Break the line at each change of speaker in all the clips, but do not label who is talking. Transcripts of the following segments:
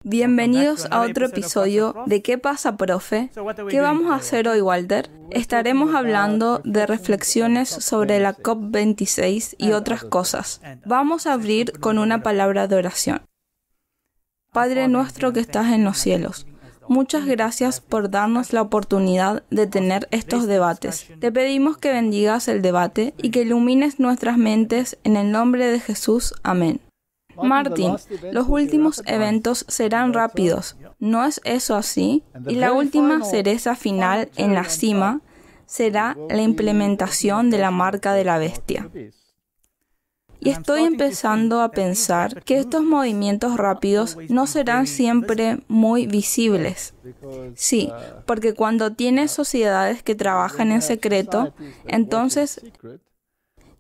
Bienvenidos a otro episodio de ¿Qué pasa, profe? ¿Qué vamos a hacer hoy, Walter? Estaremos hablando de reflexiones sobre la COP26 y otras cosas. Vamos a abrir con una palabra de oración. Padre nuestro que estás en los cielos, muchas gracias por darnos la oportunidad de tener estos debates. Te pedimos que bendigas el debate y que ilumines nuestras mentes en el nombre de Jesús. Amén. Martín, los últimos eventos serán rápidos, ¿no es eso así? Y la última cereza final en la cima será la implementación de la marca de la bestia. Y estoy empezando a pensar que estos movimientos rápidos no serán siempre muy visibles. Sí, porque cuando tienes sociedades que trabajan en secreto, entonces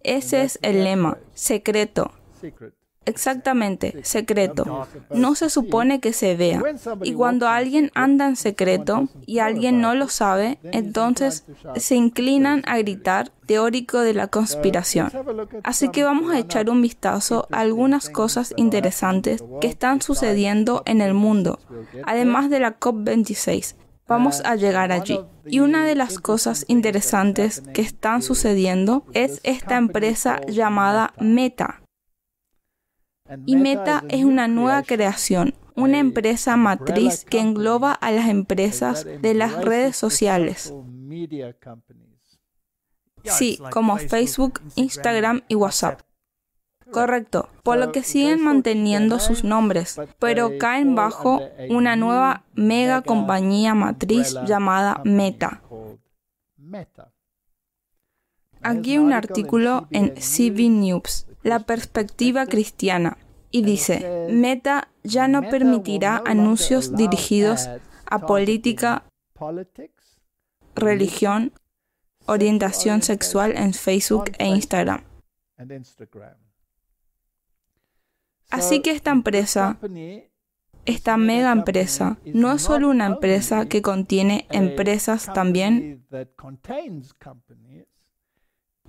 ese es el lema, secreto. Exactamente, secreto. No se supone que se vea. Y cuando alguien anda en secreto y alguien no lo sabe, entonces se inclinan a gritar teórico de la conspiración. Así que vamos a echar un vistazo a algunas cosas interesantes que están sucediendo en el mundo, además de la COP26. Vamos a llegar allí. Y una de las cosas interesantes que están sucediendo es esta empresa llamada Meta. Y Meta es una nueva creación, una empresa matriz que engloba a las empresas de las redes sociales. Sí, como Facebook, Instagram y WhatsApp. Correcto, por lo que siguen manteniendo sus nombres, pero caen bajo una nueva mega compañía matriz llamada Meta. Aquí hay un artículo en CB News, la perspectiva cristiana, y dice, Meta ya no permitirá anuncios dirigidos a política, religión, orientación sexual en Facebook e Instagram. Así que esta empresa, esta mega empresa, no es solo una empresa que contiene empresas también,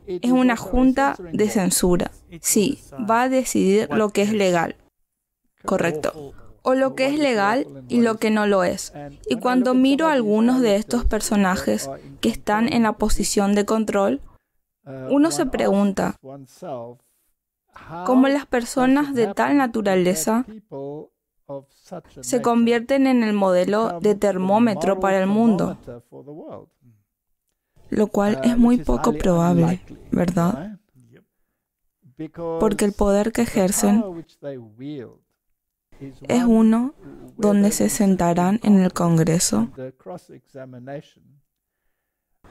es una junta de censura. Sí, va a decidir lo que es legal. Correcto. O lo que es legal y lo que no lo es. Y cuando miro a algunos de estos personajes que están en la posición de control, uno se pregunta, ¿cómo las personas de tal naturaleza se convierten en el modelo de termómetro para el mundo? Lo cual es muy poco probable, ¿verdad? Porque el poder que ejercen es uno donde se sentarán en el Congreso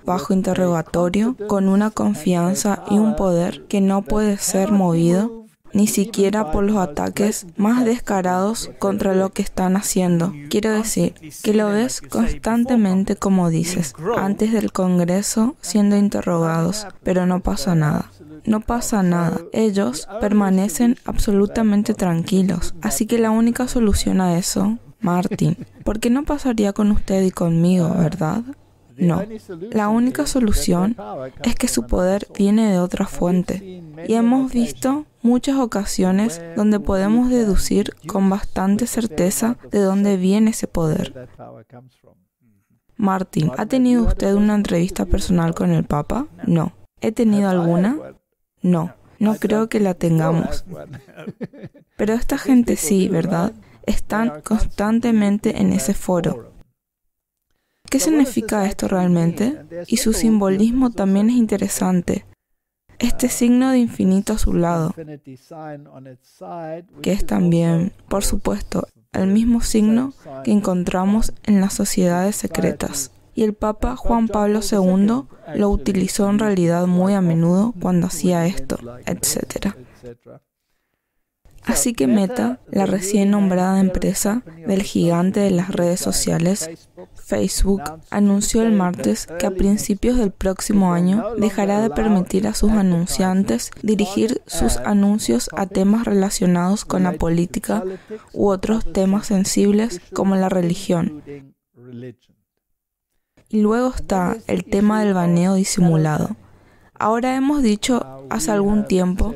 bajo interrogatorio con una confianza y un poder que no puede ser movido ni siquiera por los ataques más descarados contra lo que están haciendo. Quiero decir, que lo ves constantemente, como dices, antes del Congreso siendo interrogados, pero no pasa nada. No pasa nada. Ellos permanecen absolutamente tranquilos. Así que la única solución a eso, Martín, porque no pasaría con usted y conmigo, ¿verdad? No, la única solución es que su poder viene de otra fuente. Y hemos visto muchas ocasiones donde podemos deducir con bastante certeza de dónde viene ese poder. Martín, ¿ha tenido usted una entrevista personal con el Papa? No. ¿He tenido alguna? No, no creo que la tengamos. Pero esta gente sí, ¿verdad? Están constantemente en ese foro. ¿Qué significa esto realmente? Y su simbolismo también es interesante. Este signo de infinito a su lado, que es también, por supuesto, el mismo signo que encontramos en las sociedades secretas. Y el Papa Juan Pablo II lo utilizó en realidad muy a menudo cuando hacía esto, etc. Así que Meta, la recién nombrada empresa del gigante de las redes sociales, Facebook, anunció el martes que a principios del próximo año dejará de permitir a sus anunciantes dirigir sus anuncios a temas relacionados con la política u otros temas sensibles como la religión. Y luego está el tema del baneo disimulado. Ahora hemos dicho hace algún tiempo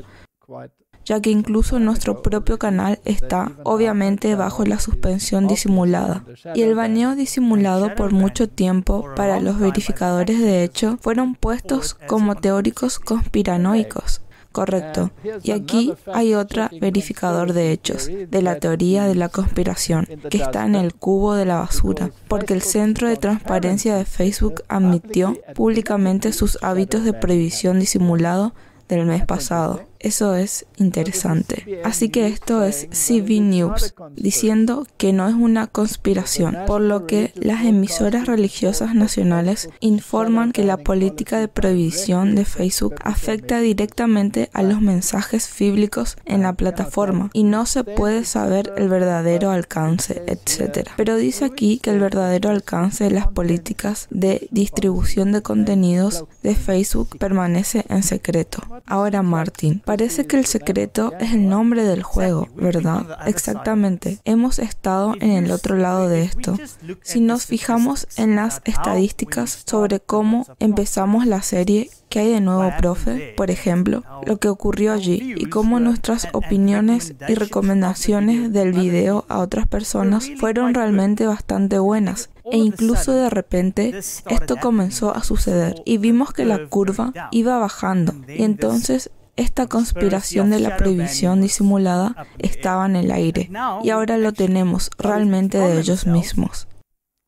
ya que incluso nuestro propio canal está, obviamente, bajo la suspensión disimulada. Y el baneo disimulado por mucho tiempo para los verificadores de hecho fueron puestos como teóricos conspiranoicos. Correcto. Y aquí hay otro verificador de hechos, de la teoría de la conspiración, que está en el cubo de la basura, porque el Centro de Transparencia de Facebook admitió públicamente sus hábitos de prohibición disimulado del mes pasado. Eso es interesante. Así que esto es CB News, diciendo que no es una conspiración, por lo que las emisoras religiosas nacionales informan que la política de prohibición de Facebook afecta directamente a los mensajes bíblicos en la plataforma y no se puede saber el verdadero alcance, etc. Pero dice aquí que el verdadero alcance de las políticas de distribución de contenidos de Facebook permanece en secreto. Ahora, Martin, parece que el secreto es el nombre del juego, ¿verdad? Exactamente. Hemos estado en el otro lado de esto. Si nos fijamos en las estadísticas sobre cómo empezamos la serie, ¿qué hay de nuevo, profe? Por ejemplo, lo que ocurrió allí y cómo nuestras opiniones y recomendaciones del video a otras personas fueron realmente bastante buenas. E incluso de repente esto comenzó a suceder y vimos que la curva iba bajando y entonces esta conspiración de la prohibición disimulada estaba en el aire y ahora lo tenemos realmente de ellos mismos.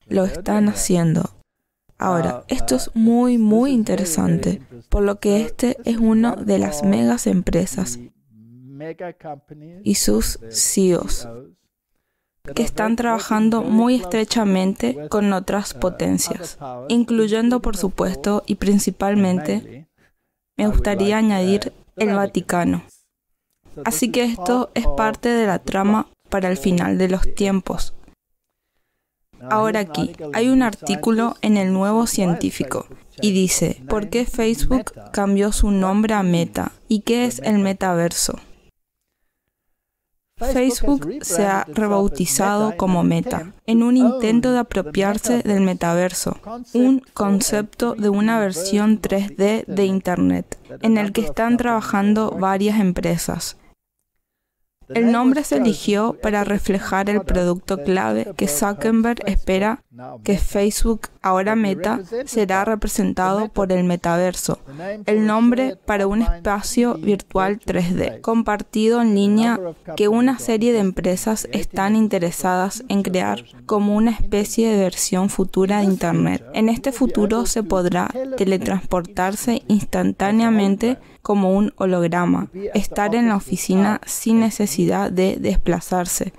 Lo están haciendo. Ahora, esto es muy interesante, por lo que este es una de las megas empresas y sus CEOs que están trabajando muy estrechamente con otras potencias, incluyendo, por supuesto, y principalmente, me gustaría añadir el Vaticano. Así que esto es parte de la trama para el final de los tiempos. Ahora aquí, hay un artículo en el Nuevo Científico y dice, ¿por qué Facebook cambió su nombre a Meta? ¿Y qué es el metaverso? Facebook se ha rebautizado como Meta, en un intento de apropiarse del metaverso, un concepto de una versión 3D de Internet, en el que están trabajando varias empresas. El nombre se eligió para reflejar el producto clave que Zuckerberg espera que Facebook, ahora Meta, será representado por el metaverso, el nombre para un espacio virtual 3D, compartido en línea que una serie de empresas están interesadas en crear como una especie de versión futura de Internet. En este futuro se podrá teletransportarse instantáneamente como un holograma, estar en la oficina sin necesidad de desplazarse,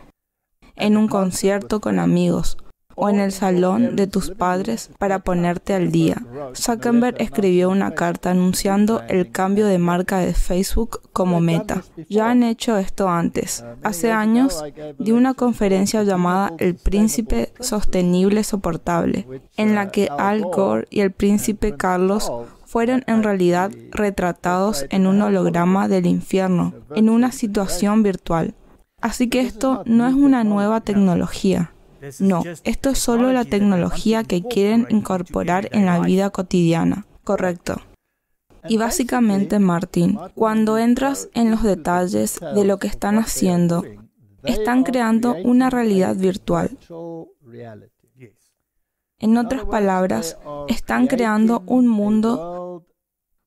en un concierto con amigos o en el salón de tus padres para ponerte al día. Zuckerberg escribió una carta anunciando el cambio de marca de Facebook como Meta. Ya han hecho esto antes. Hace años di una conferencia llamada El Príncipe Sostenible Soportable, en la que Al Gore y el Príncipe Carlos fueron en realidad retratados en un holograma del infierno, en una situación virtual. Así que esto no es una nueva tecnología. No, esto es solo la tecnología que quieren incorporar en la vida cotidiana. Correcto. Y básicamente, Martin, cuando entras en los detalles de lo que están haciendo, están creando una realidad virtual. En otras palabras, están creando un mundo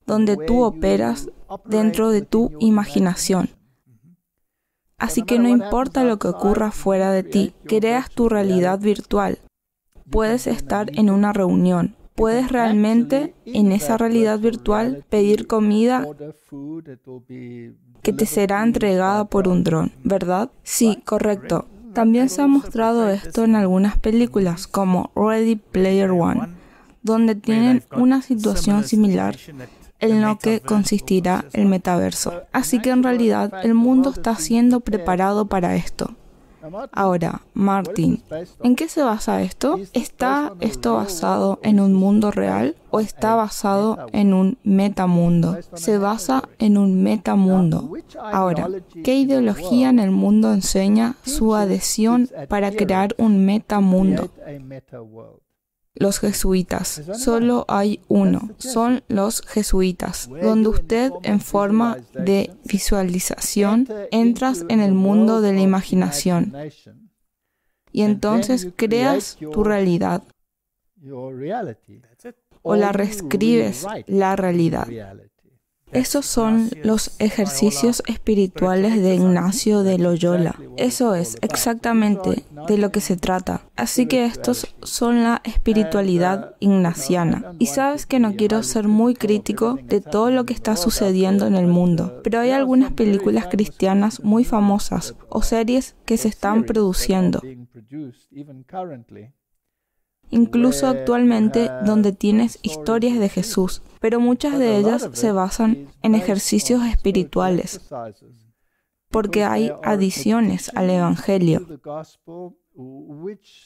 donde tú operas dentro de tu imaginación. Así que no importa lo que ocurra fuera de ti, creas tu realidad virtual. Puedes estar en una reunión. Puedes realmente, en esa realidad virtual, pedir comida que te será entregada por un dron, ¿verdad? Sí, correcto. También se ha mostrado esto en algunas películas, como Ready Player One, donde tienen una situación similar en lo que consistirá el metaverso. Así que en realidad el mundo está siendo preparado para esto. Ahora, Martin, ¿en qué se basa esto? ¿Está esto basado en un mundo real o está basado en un metamundo? Se basa en un metamundo. Ahora, ¿qué ideología en el mundo enseña su adhesión para crear un metamundo? Los jesuitas. Solo hay uno. Son los jesuitas, donde usted, en forma de visualización, entras en el mundo de la imaginación y entonces creas tu realidad o la reescribes la realidad. Esos son los ejercicios espirituales de Ignacio de Loyola. Eso es exactamente de lo que se trata. Así que estos son la espiritualidad ignaciana. Y sabes que no quiero ser muy crítico de todo lo que está sucediendo en el mundo, pero hay algunas películas cristianas muy famosas o series que se están produciendo, incluso actualmente, donde tienes historias de Jesús, pero muchas de ellas se basan en ejercicios espirituales, porque hay adiciones al Evangelio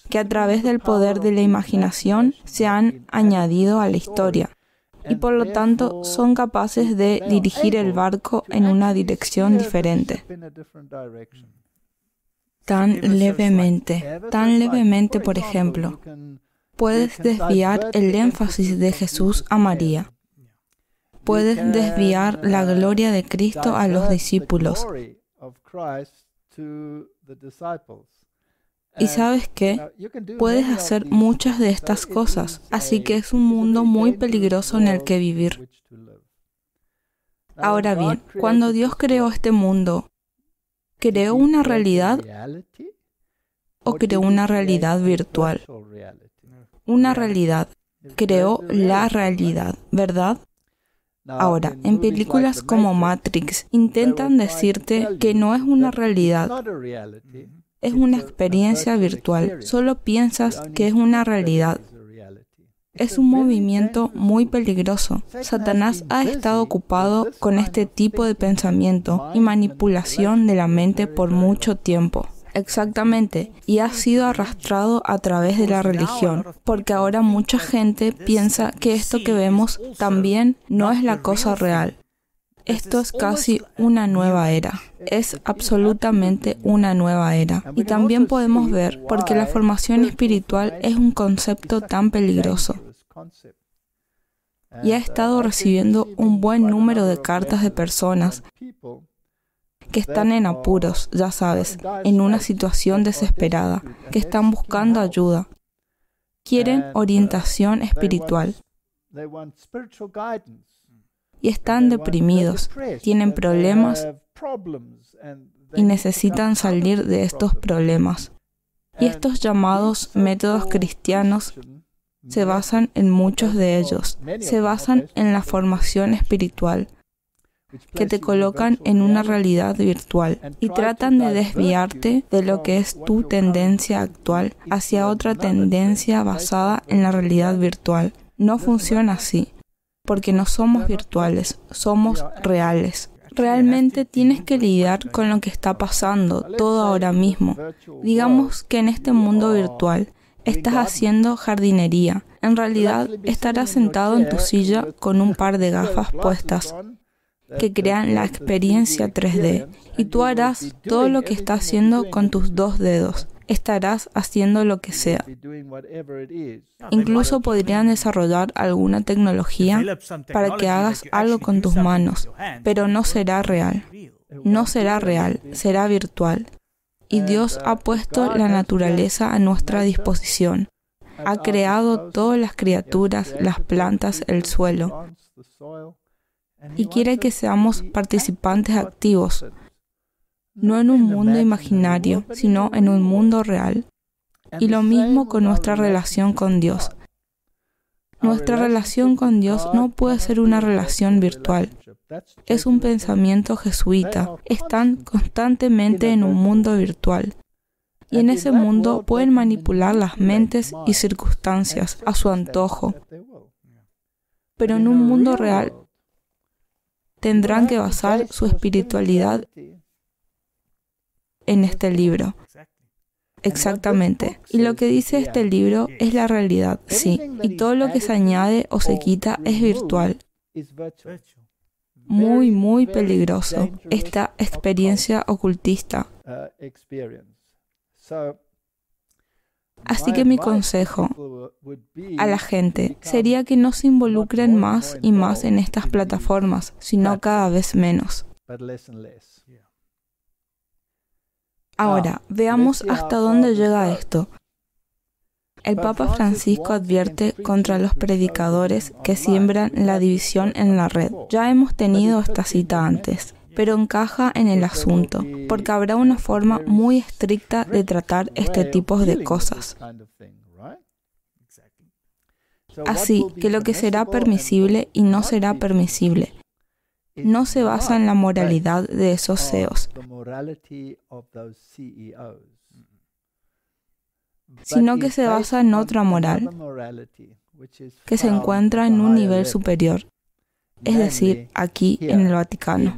que a través del poder de la imaginación se han añadido a la historia y por lo tanto son capaces de dirigir el barco en una dirección diferente. Tan levemente, por ejemplo, puedes desviar el énfasis de Jesús a María. Puedes desviar la gloria de Cristo a los discípulos. Y ¿sabes qué? Puedes hacer muchas de estas cosas, así que es un mundo muy peligroso en el que vivir. Ahora bien, cuando Dios creó este mundo, ¿creó una realidad o creó una realidad virtual? Una realidad. Creó la realidad, ¿verdad? Ahora, en películas como Matrix, intentan decirte que no es una realidad, es una experiencia virtual. Solo piensas que es una realidad. Es un movimiento muy peligroso. Satanás ha estado ocupado con este tipo de pensamiento y manipulación de la mente por mucho tiempo. Exactamente, y ha sido arrastrado a través de la religión, porque ahora mucha gente piensa que esto que vemos también no es la cosa real. Esto es casi una nueva era. Es absolutamente una nueva era. Y también podemos ver por qué la formación espiritual es un concepto tan peligroso. Y ha estado recibiendo un buen número de cartas de personas que están en apuros, ya sabes, en una situación desesperada, que están buscando ayuda. Quieren orientación espiritual. Y están deprimidos, tienen problemas y necesitan salir de estos problemas. Y estos llamados métodos cristianos se basan en muchos de ellos. Se basan en la formación espiritual, que te colocan en una realidad virtual y tratan de desviarte de lo que es tu tendencia actual hacia otra tendencia basada en la realidad virtual. No funciona así, porque no somos virtuales, somos reales. Realmente tienes que lidiar con lo que está pasando todo ahora mismo. Digamos que en este mundo virtual estás haciendo jardinería. En realidad estarás sentado en tu silla con un par de gafas puestas que crean la experiencia 3D, y tú harás todo lo que estás haciendo con tus 2 dedos. Estarás haciendo lo que sea. Incluso podrían desarrollar alguna tecnología para que hagas algo con tus manos, pero no será real. No será real, será virtual. Y Dios ha puesto la naturaleza a nuestra disposición. Ha creado todas las criaturas, las plantas, el suelo. Y quiere que seamos participantes activos, no en un mundo imaginario, sino en un mundo real. Y lo mismo con nuestra relación con Dios. Nuestra relación con Dios no puede ser una relación virtual. Es un pensamiento jesuita. Están constantemente en un mundo virtual. Y en ese mundo pueden manipular las mentes y circunstancias a su antojo. Pero en un mundo real, tendrán que basar su espiritualidad en este libro. Exactamente. Y lo que dice este libro es la realidad, sí. Y todo lo que se añade o se quita es virtual. Muy, muy peligroso esta experiencia ocultista. Así que mi consejo a la gente sería que no se involucren más y más en estas plataformas, sino cada vez menos. Ahora, veamos hasta dónde llega esto. El Papa Francisco advierte contra los predicadores que siembran la división en la red. Ya hemos tenido esta cita antes, pero encaja en el asunto, porque habrá una forma muy estricta de tratar este tipo de cosas. Así que lo que será permisible y no será permisible no se basa en la moralidad de esos CEOs, sino que se basa en otra moral que se encuentra en un nivel superior, es decir, aquí en el Vaticano.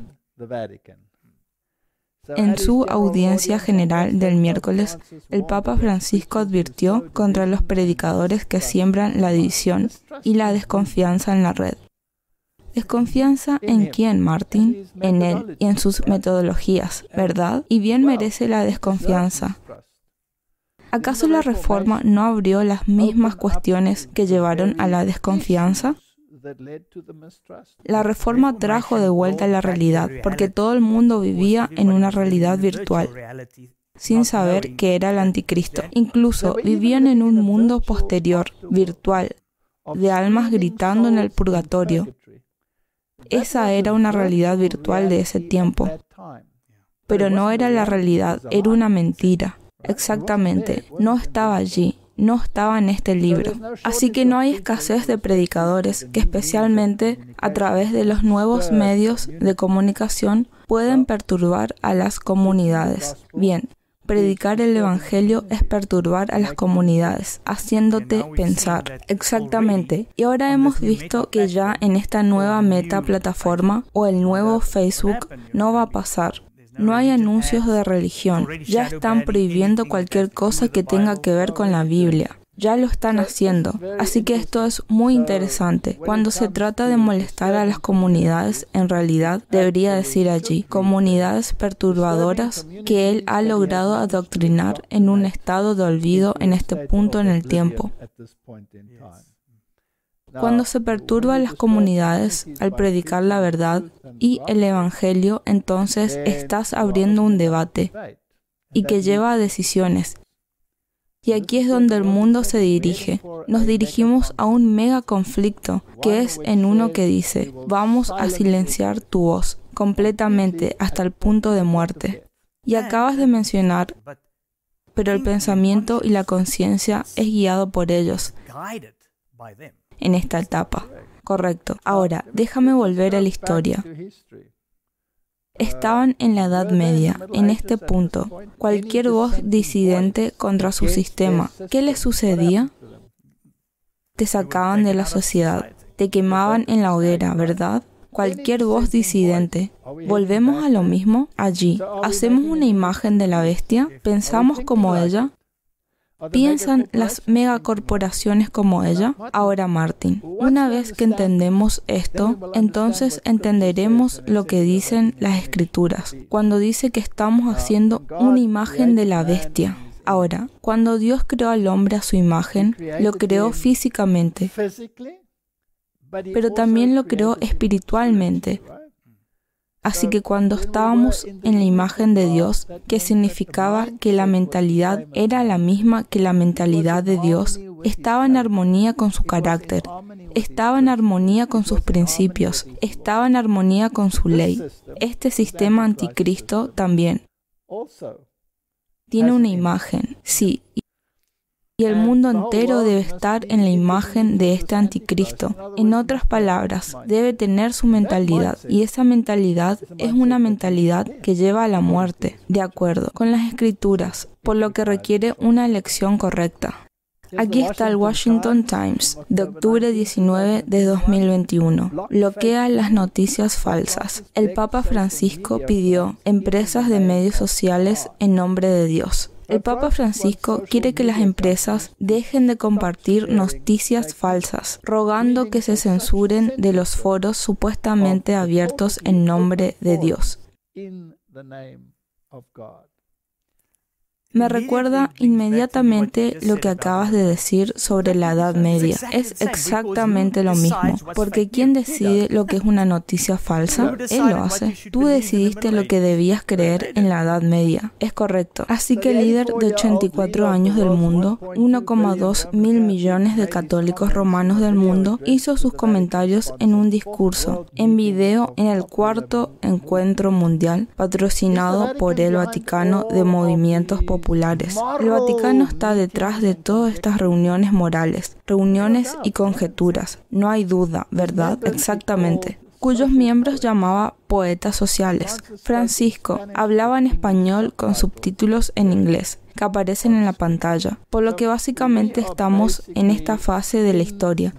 En su audiencia general del miércoles, el Papa Francisco advirtió contra los predicadores que siembran la división y la desconfianza en la red. ¿Desconfianza en quién, Martin? En él y en sus metodologías, ¿verdad? Y bien merece la desconfianza. ¿Acaso la Reforma no abrió las mismas cuestiones que llevaron a la desconfianza? La Reforma trajo de vuelta la realidad, porque todo el mundo vivía en una realidad virtual, sin saber que era el anticristo. Incluso vivían en un mundo posterior, virtual, de almas gritando en el purgatorio. Esa era una realidad virtual de ese tiempo. Pero no era la realidad, era una mentira. Exactamente, no estaba allí. No estaba en este libro. Así que no hay escasez de predicadores que, especialmente a través de los nuevos medios de comunicación, pueden perturbar a las comunidades. Bien, predicar el Evangelio es perturbar a las comunidades, haciéndote pensar. Exactamente. Y ahora hemos visto que ya en esta nueva meta plataforma o el nuevo Facebook no va a pasar. No hay anuncios de religión. Ya están prohibiendo cualquier cosa que tenga que ver con la Biblia. Ya lo están haciendo. Así que esto es muy interesante. Cuando se trata de molestar a las comunidades, en realidad debería decir allí, comunidades perturbadoras que él ha logrado adoctrinar en un estado de olvido en este punto en el tiempo. Cuando se perturba a las comunidades al predicar la verdad y el Evangelio, entonces estás abriendo un debate y que lleva a decisiones. Y aquí es donde el mundo se dirige. Nos dirigimos a un mega conflicto, que es en uno que dice, vamos a silenciar tu voz completamente hasta el punto de muerte. Y acabas de mencionar, pero el pensamiento y la conciencia es guiado por ellos en esta etapa. Correcto. Ahora, déjame volver a la historia. Estaban en la Edad Media, en este punto. Cualquier voz disidente contra su sistema, ¿qué les sucedía? Te sacaban de la sociedad, te quemaban en la hoguera, ¿verdad? Cualquier voz disidente. ¿Volvemos a lo mismo? Allí, ¿hacemos una imagen de la bestia? ¿Pensamos como ella? ¿Piensan las megacorporaciones como ella? Ahora, Martin, una vez que entendemos esto, entonces entenderemos lo que dicen las Escrituras, cuando dice que estamos haciendo una imagen de la bestia. Ahora, cuando Dios creó al hombre a su imagen, lo creó físicamente, pero también lo creó espiritualmente. Así que cuando estábamos en la imagen de Dios, que significaba que la mentalidad era la misma que la mentalidad de Dios, estaba en armonía con su carácter, estaba en armonía con sus principios, estaba en armonía con su ley. Este sistema anticristo también tiene una imagen, sí. Y el mundo entero debe estar en la imagen de este anticristo. En otras palabras, debe tener su mentalidad. Y esa mentalidad es una mentalidad que lleva a la muerte, de acuerdo con las Escrituras, por lo que requiere una elección correcta. Aquí está el Washington Times, de octubre 19 de 2021. Bloquea las noticias falsas. El Papa Francisco pidió empresas de medios sociales en nombre de Dios. El Papa Francisco quiere que las empresas dejen de compartir noticias falsas, rogando que se censuren de los foros supuestamente abiertos en nombre de Dios. Me recuerda inmediatamente lo que acabas de decir sobre la Edad Media. Es exactamente lo mismo, porque ¿quién decide lo que es una noticia falsa? Él lo hace. Tú decidiste lo que debías creer en la Edad Media. Es correcto. Así que el líder de 84 años del mundo, 1,2 mil millones de católicos romanos del mundo, hizo sus comentarios en un discurso, en video, en el cuarto encuentro mundial, patrocinado por el Vaticano de movimientos populares. El Vaticano está detrás de todas estas reuniones morales, reuniones y conjeturas. No hay duda, ¿verdad? Exactamente. Cuyos miembros llamaba poetas sociales. Francisco hablaba en español con subtítulos en inglés, que aparecen en la pantalla, por lo que básicamente estamos en esta fase de la historia,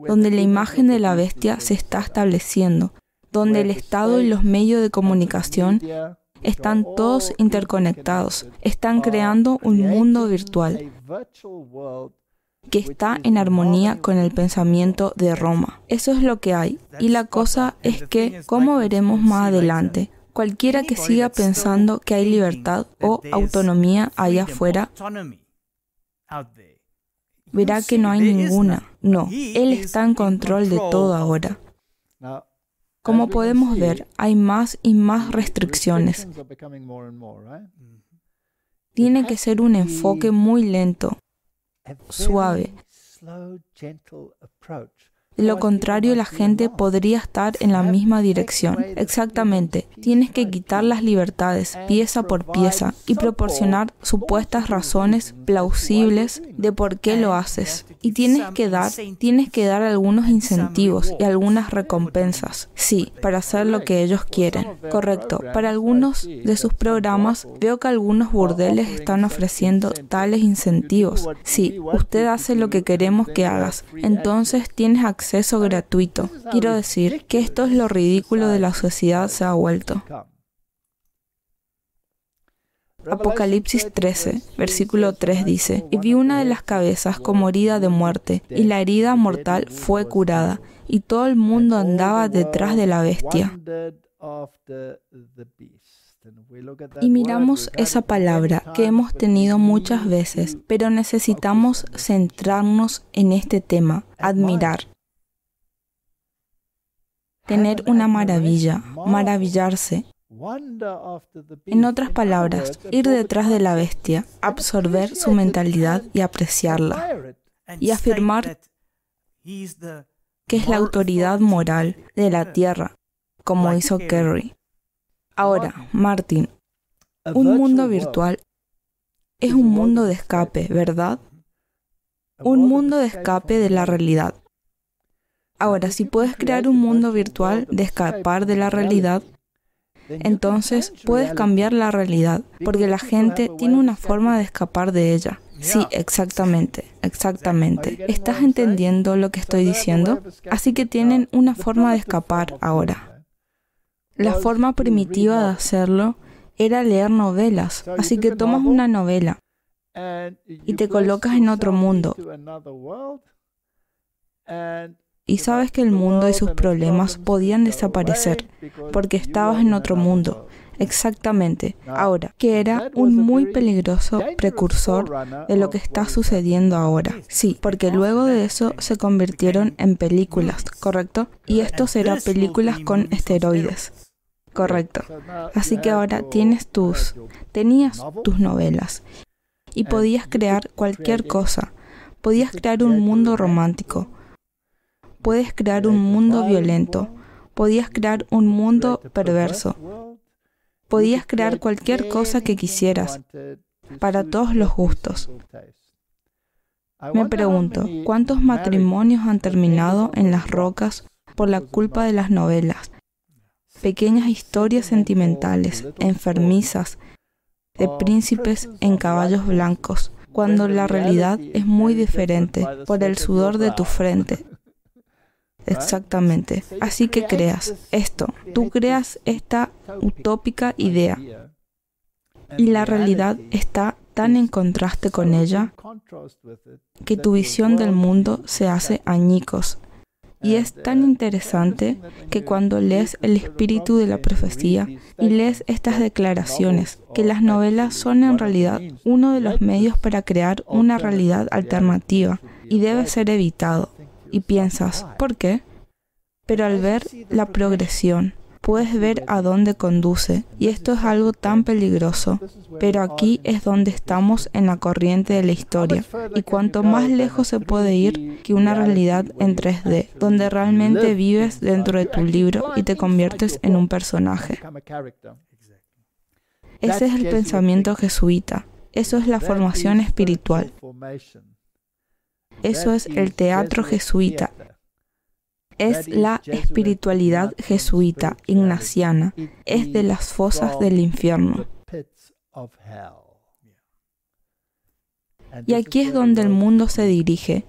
donde la imagen de la bestia se está estableciendo, donde el Estado y los medios de comunicación están todos interconectados, están creando un mundo virtual que está en armonía con el pensamiento de Roma. Eso es lo que hay. Y la cosa es que, como veremos más adelante, cualquiera que siga pensando que hay libertad o autonomía allá afuera, verá que no hay ninguna. No, él está en control de todo ahora. Como podemos ver, hay más y más restricciones. Tiene que ser un enfoque muy lento, suave. De lo contrario, la gente podría estar en la misma dirección. Exactamente. Tienes que quitar las libertades pieza por pieza y proporcionar supuestas razones plausibles de por qué lo haces. Y tienes que dar algunos incentivos y algunas recompensas. Sí, para hacer lo que ellos quieren. Correcto. Para algunos de sus programas, veo que algunos burdeles están ofreciendo tales incentivos. Sí, usted hace lo que queremos que hagas. Entonces tienes acceso gratuito. Quiero decir que esto es lo ridículo de la sociedad se ha vuelto. Apocalipsis 13, versículo 3 dice: Y vi una de las cabezas como herida de muerte, y la herida mortal fue curada, y todo el mundo andaba detrás de la bestia. Y miramos esa palabra que hemos tenido muchas veces, pero necesitamos centrarnos en este tema, admirar. Tener una maravilla, maravillarse. En otras palabras, ir detrás de la bestia, absorber su mentalidad y apreciarla, y afirmar que es la autoridad moral de la tierra, como hizo Kerry. Ahora, Martin, un mundo virtual es un mundo de escape, ¿verdad? Un mundo de escape de la realidad. Ahora, si puedes crear un mundo virtual de escapar de la realidad, entonces puedes cambiar la realidad, porque la gente tiene una forma de escapar de ella. Sí, exactamente. ¿Estás entendiendo lo que estoy diciendo? Así que tienen una forma de escapar ahora. La forma primitiva de hacerlo era leer novelas, así que tomas una novela y te colocas en otro mundo. Y sabes que el mundo y sus problemas podían desaparecer porque estabas en otro mundo. Exactamente. Ahora, que era un muy peligroso precursor de lo que está sucediendo ahora. Sí, porque luego de eso se convirtieron en películas, ¿correcto? Y esto será películas con esteroides. Correcto. Así que ahora tenías tus novelas y podías crear cualquier cosa. Podías crear un mundo romántico. Puedes crear un mundo violento. Podías crear un mundo perverso. Podías crear cualquier cosa que quisieras, para todos los gustos. Me pregunto, ¿cuántos matrimonios han terminado en las rocas por la culpa de las novelas? Pequeñas historias sentimentales, enfermizas, de príncipes en caballos blancos, cuando la realidad es muy diferente, por el sudor de tu frente. Exactamente. Así que creas esto. Tú creas esta utópica idea. Y la realidad está tan en contraste con ella que tu visión del mundo se hace añicos Y es tan interesante que cuando lees el espíritu de la profecía y lees estas declaraciones, que las novelas son en realidad uno de los medios para crear una realidad alternativa y debe ser evitado. Y piensas, ¿por qué? Pero al ver la progresión, puedes ver a dónde conduce, y esto es algo tan peligroso. Pero aquí es donde estamos en la corriente de la historia, y cuanto más lejos se puede ir que una realidad en 3D, donde realmente vives dentro de tu libro y te conviertes en un personaje. Ese es el pensamiento jesuita, eso es la formación espiritual. Eso es el teatro jesuita. Es la espiritualidad jesuita, ignaciana, es de las fosas del infierno. Y aquí es donde el mundo se dirige.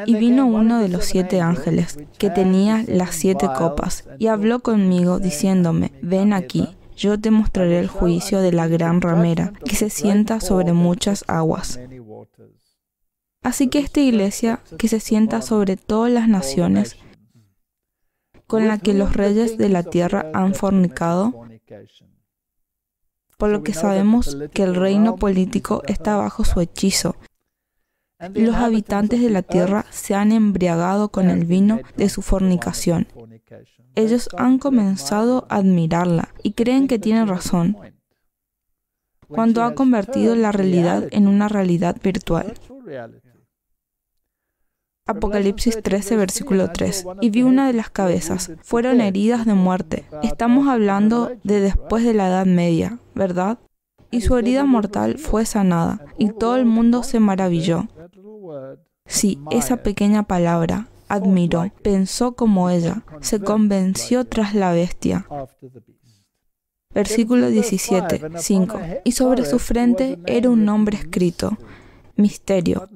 Y vino uno de los 7 ángeles, que tenía las 7 copas, y habló conmigo, diciéndome, ven aquí, yo te mostraré el juicio de la gran ramera, que se sienta sobre muchas aguas. Así que esta iglesia, que se sienta sobre todas las naciones, con la que los reyes de la tierra han fornicado, por lo que sabemos que el reino político está bajo su hechizo, y los habitantes de la tierra se han embriagado con el vino de su fornicación. Ellos han comenzado a admirarla y creen que tienen razón, cuando ha convertido la realidad en una realidad virtual. Apocalipsis 13, versículo 3. Y vi una de las cabezas. Fueron heridas de muerte. Estamos hablando de después de la Edad Media, ¿verdad? Y su herida mortal fue sanada, y todo el mundo se maravilló. Sí, esa pequeña palabra, admiró, pensó como ella, se convenció tras la bestia. Versículo 17, 5. Y sobre su frente era un nombre escrito, Misterio.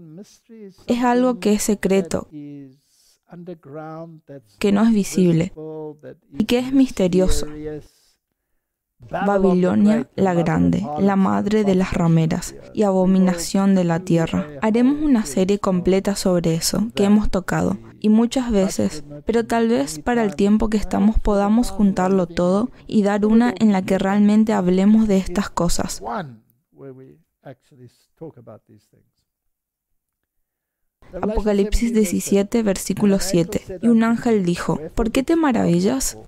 Es algo que es secreto, que no es visible, y que es misterioso. Babilonia la Grande, la madre de las rameras y abominación de la tierra. Haremos una serie completa sobre eso, que hemos tocado, y muchas veces, pero tal vez para el tiempo que estamos podamos juntarlo todo y dar una en la que realmente hablemos de estas cosas. Apocalipsis 17, versículo 7. Y un ángel dijo, ¿por qué te maravillas?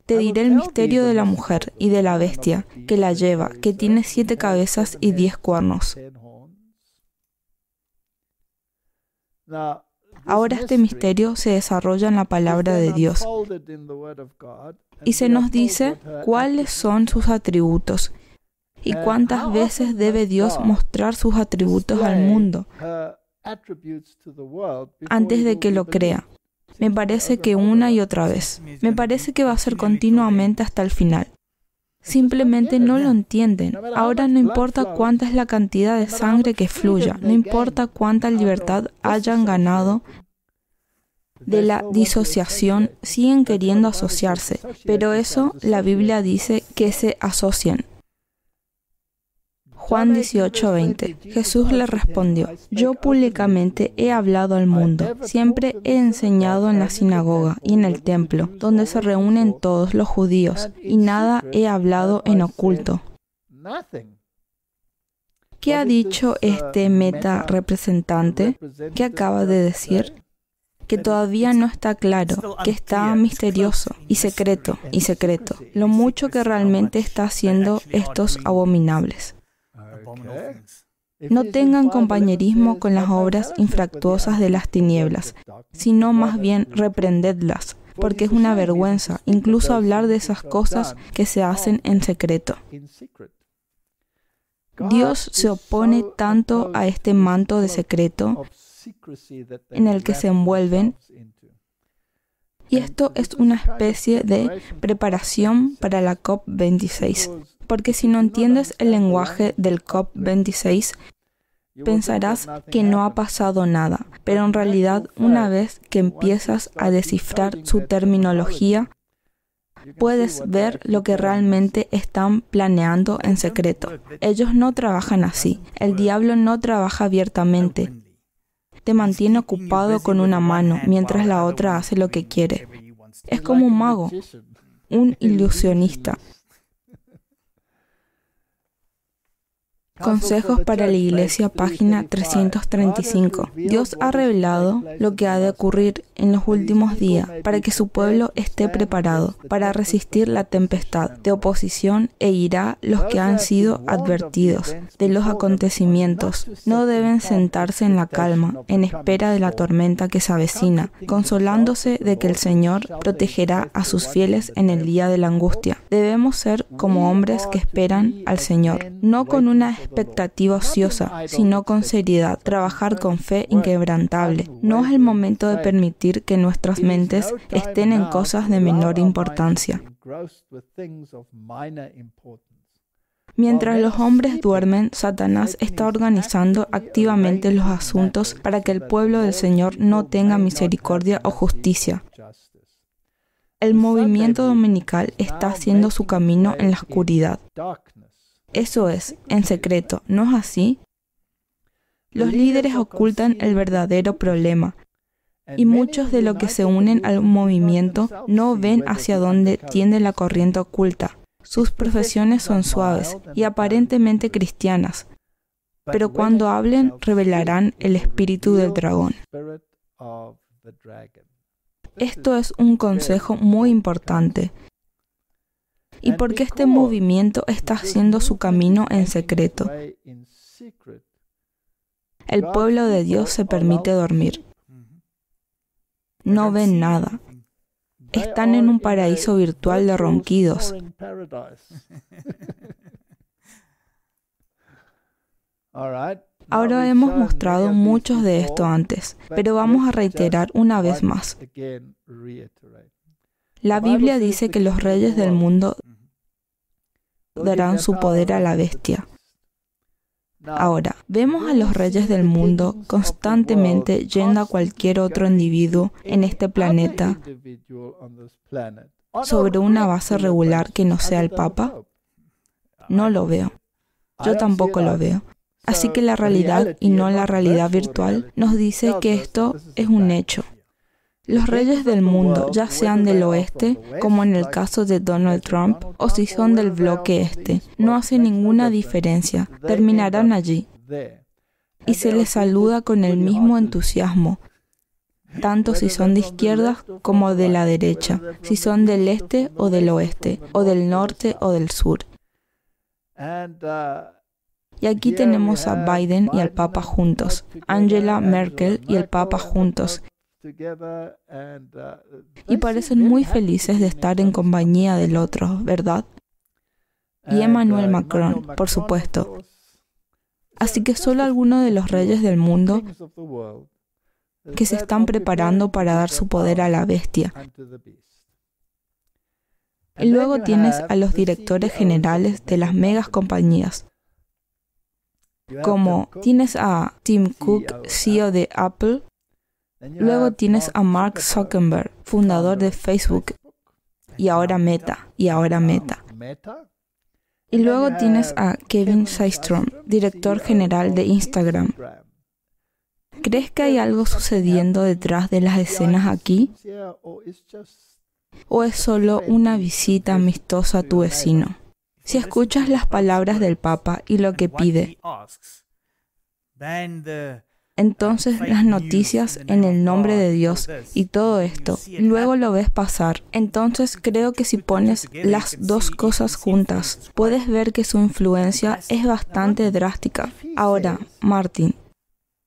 Te diré el misterio de la mujer y de la bestia que la lleva, que tiene 7 cabezas y 10 cuernos. Ahora este misterio se desarrolla en la palabra de Dios y se nos dice cuáles son sus atributos y cuántas veces debe Dios mostrar sus atributos al mundo antes de que lo crea. Me parece que una y otra vez. Me parece que va a ser continuamente hasta el final. Simplemente no lo entienden. Ahora no importa cuánta es la cantidad de sangre que fluya, no importa cuánta libertad hayan ganado de la disociación, siguen queriendo asociarse. Pero eso la Biblia dice que se asocian. Juan 18:20. Jesús le respondió, yo públicamente he hablado al mundo, siempre he enseñado en la sinagoga y en el templo, donde se reúnen todos los judíos, y nada he hablado en oculto. ¿Qué ha dicho este meta representante? ¿Qué acaba de decir? Que todavía no está claro, que está misterioso y secreto, lo mucho que realmente está haciendo estos abominables. No tengan compañerismo con las obras infractuosas de las tinieblas, sino más bien reprendedlas, porque es una vergüenza incluso hablar de esas cosas que se hacen en secreto. Dios se opone tanto a este manto de secreto en el que se envuelven, y esto es una especie de preparación para la COP26. Porque si no entiendes el lenguaje del COP26, pensarás que no ha pasado nada, pero en realidad una vez que empiezas a descifrar su terminología, puedes ver lo que realmente están planeando en secreto. Ellos no trabajan así, el diablo no trabaja abiertamente. te mantiene ocupado con una mano mientras la otra hace lo que quiere. Es como un mago, un ilusionista. Consejos para la Iglesia, página 335. Dios ha revelado lo que ha de ocurrir en los últimos días para que su pueblo esté preparado para resistir la tempestad de oposición e irá los que han sido advertidos de los acontecimientos. No deben sentarse en la calma, en espera de la tormenta que se avecina, consolándose de que el Señor protegerá a sus fieles en el día de la angustia. Debemos ser como hombres que esperan al Señor, no con una expectativa ociosa, sino con seriedad, trabajar con fe inquebrantable. No es el momento de permitir que nuestras mentes estén en cosas de menor importancia. Mientras los hombres duermen, Satanás está organizando activamente los asuntos para que el pueblo del Señor no tenga misericordia o justicia. El movimiento dominical está haciendo su camino en la oscuridad. Eso es, en secreto, ¿no es así? Los líderes ocultan el verdadero problema, y muchos de los que se unen al movimiento no ven hacia dónde tiende la corriente oculta. Sus profesiones son suaves y aparentemente cristianas, pero cuando hablen revelarán el espíritu del dragón. Esto es un consejo muy importante. Y porque este movimiento está haciendo su camino en secreto. El pueblo de Dios se permite dormir. No ven nada. Están en un paraíso virtual de ronquidos. Ahora hemos mostrado muchos de esto antes, pero vamos a reiterar una vez más. La Biblia dice que los reyes del mundo darán su poder a la bestia. Ahora, vemos a los reyes del mundo constantemente yendo a cualquier otro individuo en este planeta sobre una base regular que no sea el Papa. No lo veo. Yo tampoco lo veo. Así que la realidad, y no la realidad virtual, nos dice que esto es un hecho. Los reyes del mundo, ya sean del oeste, como en el caso de Donald Trump, o si son del bloque este, no hace ninguna diferencia, terminarán allí. Y se les saluda con el mismo entusiasmo, tanto si son de izquierda como de la derecha, si son del este o del oeste, o del norte o del sur. Y aquí tenemos a Biden y al Papa juntos, Angela Merkel y el Papa juntos, y parecen muy felices de estar en compañía del otro, ¿verdad? Y Emmanuel Macron, por supuesto. Así que solo algunos de los reyes del mundo que se están preparando para dar su poder a la bestia. Y luego tienes a los directores generales de las megas compañías, como tienes a Tim Cook, CEO de Apple. Luego tienes a Mark Zuckerberg, fundador de Facebook, y ahora Meta. Y luego tienes a Kevin Systrom, director general de Instagram. ¿Crees que hay algo sucediendo detrás de las escenas aquí? ¿O es solo una visita amistosa a tu vecino? Si escuchas las palabras del Papa y lo que pide, entonces las noticias en el nombre de Dios y todo esto, luego lo ves pasar. Entonces creo que si pones las dos cosas juntas, puedes ver que su influencia es bastante drástica. Ahora, Martin,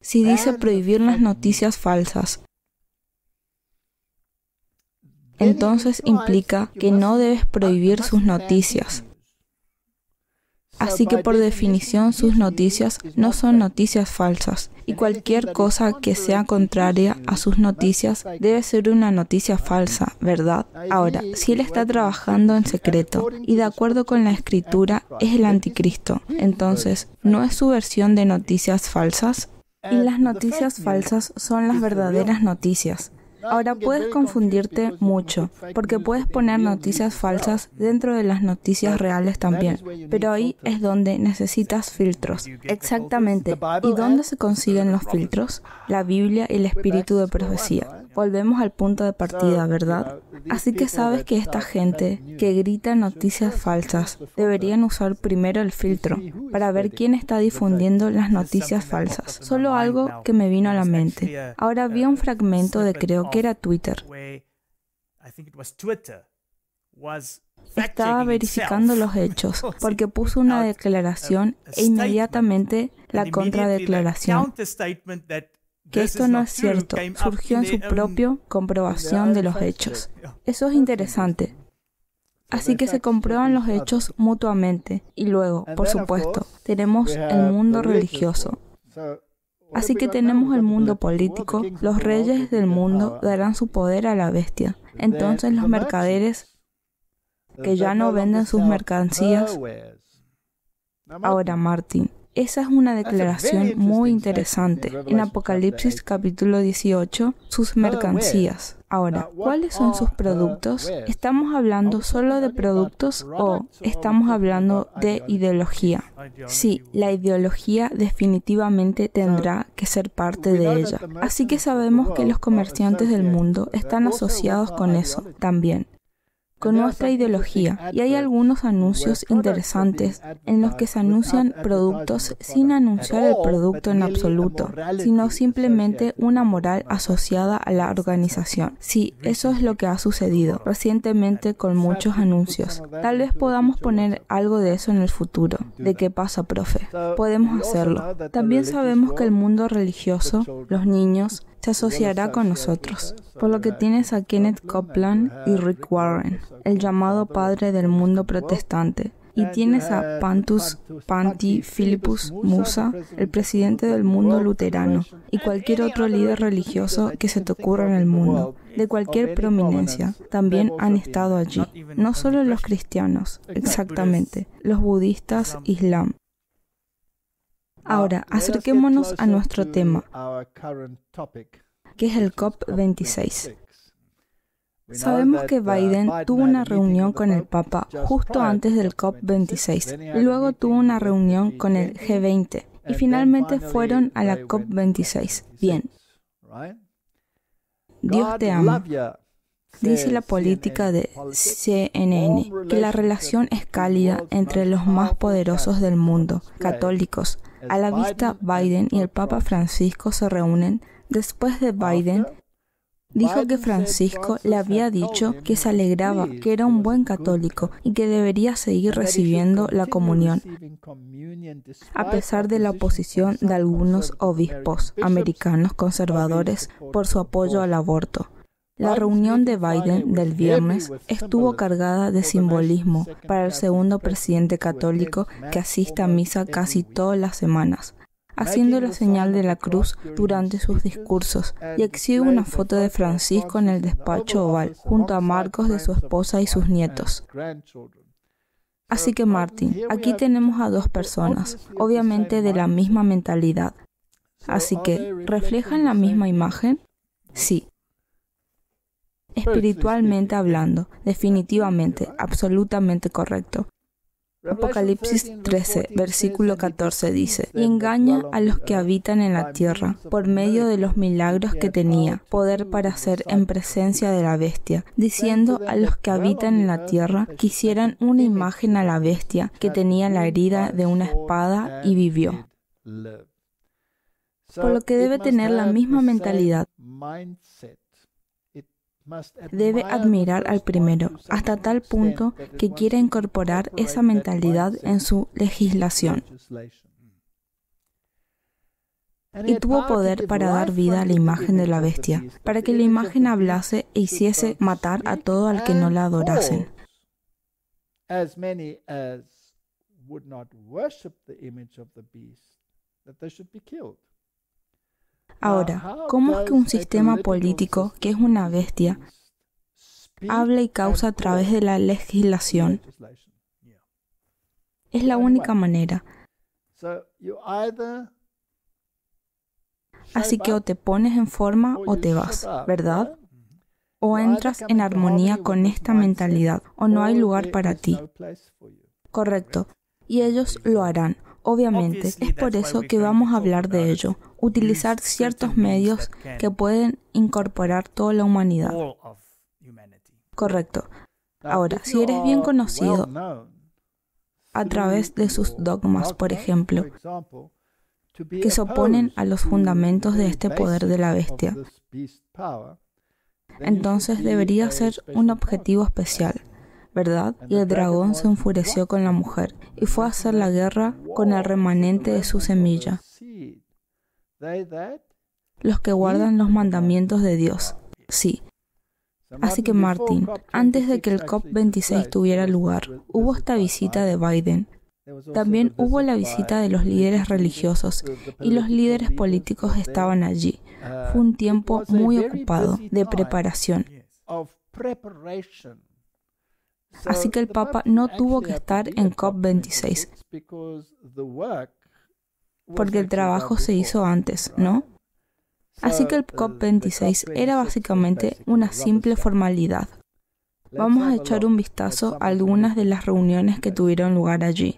si dice prohibir las noticias falsas, entonces implica que no debes prohibir sus noticias. Así que por definición sus noticias no son noticias falsas, y cualquier cosa que sea contraria a sus noticias debe ser una noticia falsa, ¿verdad? Ahora, si él está trabajando en secreto y de acuerdo con la Escritura es el anticristo, entonces, ¿no es su versión de noticias falsas? Y las noticias falsas son las verdaderas noticias. Ahora puedes confundirte mucho, porque puedes poner noticias falsas dentro de las noticias reales también, pero ahí es donde necesitas filtros. Exactamente. ¿Y dónde se consiguen los filtros? La Biblia y el espíritu de profecía. Volvemos al punto de partida, ¿verdad? Así que sabes que esta gente que grita noticias falsas deberían usar primero el filtro para ver quién está difundiendo las noticias falsas. Solo algo que me vino a la mente. Ahora vi un fragmento de creo que era Twitter. Estaba verificando los hechos porque puso una declaración e inmediatamente la contradeclaración. Que esto no es cierto, surgió en su propia comprobación de los hechos. Eso es interesante. Así que se comprueban los hechos mutuamente. Y luego, por supuesto, tenemos el mundo religioso. Así que tenemos el mundo político. Los reyes del mundo darán su poder a la bestia. Entonces los mercaderes que ya no venden sus mercancías. Ahora, Martin. Esa es una declaración muy interesante. En Apocalipsis capítulo 18, sus mercancías. Ahora, ¿cuáles son sus productos? ¿Estamos hablando solo de productos o estamos hablando de ideología? Sí, la ideología definitivamente tendrá que ser parte de ella. Así que sabemos que los comerciantes del mundo están asociados con eso también, con nuestra ideología. Y hay algunos anuncios interesantes en los que se anuncian productos sin anunciar el producto en absoluto, sino simplemente una moral asociada a la organización. Sí, eso es lo que ha sucedido recientemente con muchos anuncios. Tal vez podamos poner algo de eso en el futuro. ¿De qué pasa, profe? Podemos hacerlo. También sabemos que el mundo religioso, los niños, se asociará con nosotros, por lo que tienes a Kenneth Copeland y Rick Warren, el llamado padre del mundo protestante, y tienes a Panti Philippus Musa, el presidente del mundo luterano, y cualquier otro líder religioso que se te ocurra en el mundo, de cualquier prominencia, también han estado allí. No solo los cristianos, exactamente, los budistas, Islam. Ahora, acerquémonos a nuestro tema, que es el COP26. Sabemos que Biden tuvo una reunión con el Papa justo antes del COP26, y luego tuvo una reunión con el G20, y finalmente fueron a la COP26. Bien. Dios te ama. Dice la política de CNN que la relación es cálida entre los más poderosos del mundo, católicos. A la vista, Biden y el Papa Francisco se reúnen. Después de Biden, dijo que Francisco le había dicho que se alegraba, que era un buen católico y que debería seguir recibiendo la comunión, a pesar de la oposición de algunos obispos americanos conservadores por su apoyo al aborto. La reunión de Biden del viernes estuvo cargada de simbolismo para el segundo presidente católico que asiste a misa casi todas las semanas, haciendo la señal de la cruz durante sus discursos, y exhibe una foto de Francisco en el despacho oval, junto a Marcos de su esposa y sus nietos. Así que, Martin, aquí tenemos a dos personas, obviamente de la misma mentalidad. Así que, ¿reflejan la misma imagen? Sí. Espiritualmente hablando, definitivamente, absolutamente correcto. Apocalipsis 13, versículo 14 dice: y engaña a los que habitan en la tierra por medio de los milagros que tenía, poder para hacer en presencia de la bestia, diciendo a los que habitan en la tierra que hicieran una imagen a la bestia que tenía la herida de una espada y vivió. Por lo que debe tener la misma mentalidad. Debe admirar al primero, hasta tal punto que quiera incorporar esa mentalidad en su legislación. Y tuvo poder para dar vida a la imagen de la bestia, para que la imagen hablase e hiciese matar a todo al que no la adorasen. Ahora, ¿cómo es que un sistema político, que es una bestia, habla y causa a través de la legislación? Es la única manera. Así que o te pones en forma o te vas, ¿verdad? O entras en armonía con esta mentalidad, o no hay lugar para ti. Correcto. Y ellos lo harán. Obviamente, es por eso que vamos a hablar de ello. Utilizar ciertos medios que pueden incorporar toda la humanidad. Correcto. Ahora, si eres bien conocido a través de sus dogmas, por ejemplo, que se oponen a los fundamentos de este poder de la bestia, entonces debería ser un objetivo especial, ¿verdad? Y el dragón se enfureció con la mujer y fue a hacer la guerra con el remanente de su semilla, los que guardan los mandamientos de Dios. Sí. Así que Martin, antes de que el COP26 tuviera lugar, hubo esta visita de Biden. También hubo la visita de los líderes religiosos y los líderes políticos estaban allí. Fue un tiempo muy ocupado de preparación. Así que el Papa no tuvo que estar en COP26, porque el trabajo se hizo antes, ¿no? Así que el COP26 era básicamente una simple formalidad. Vamos a echar un vistazo a algunas de las reuniones que tuvieron lugar allí.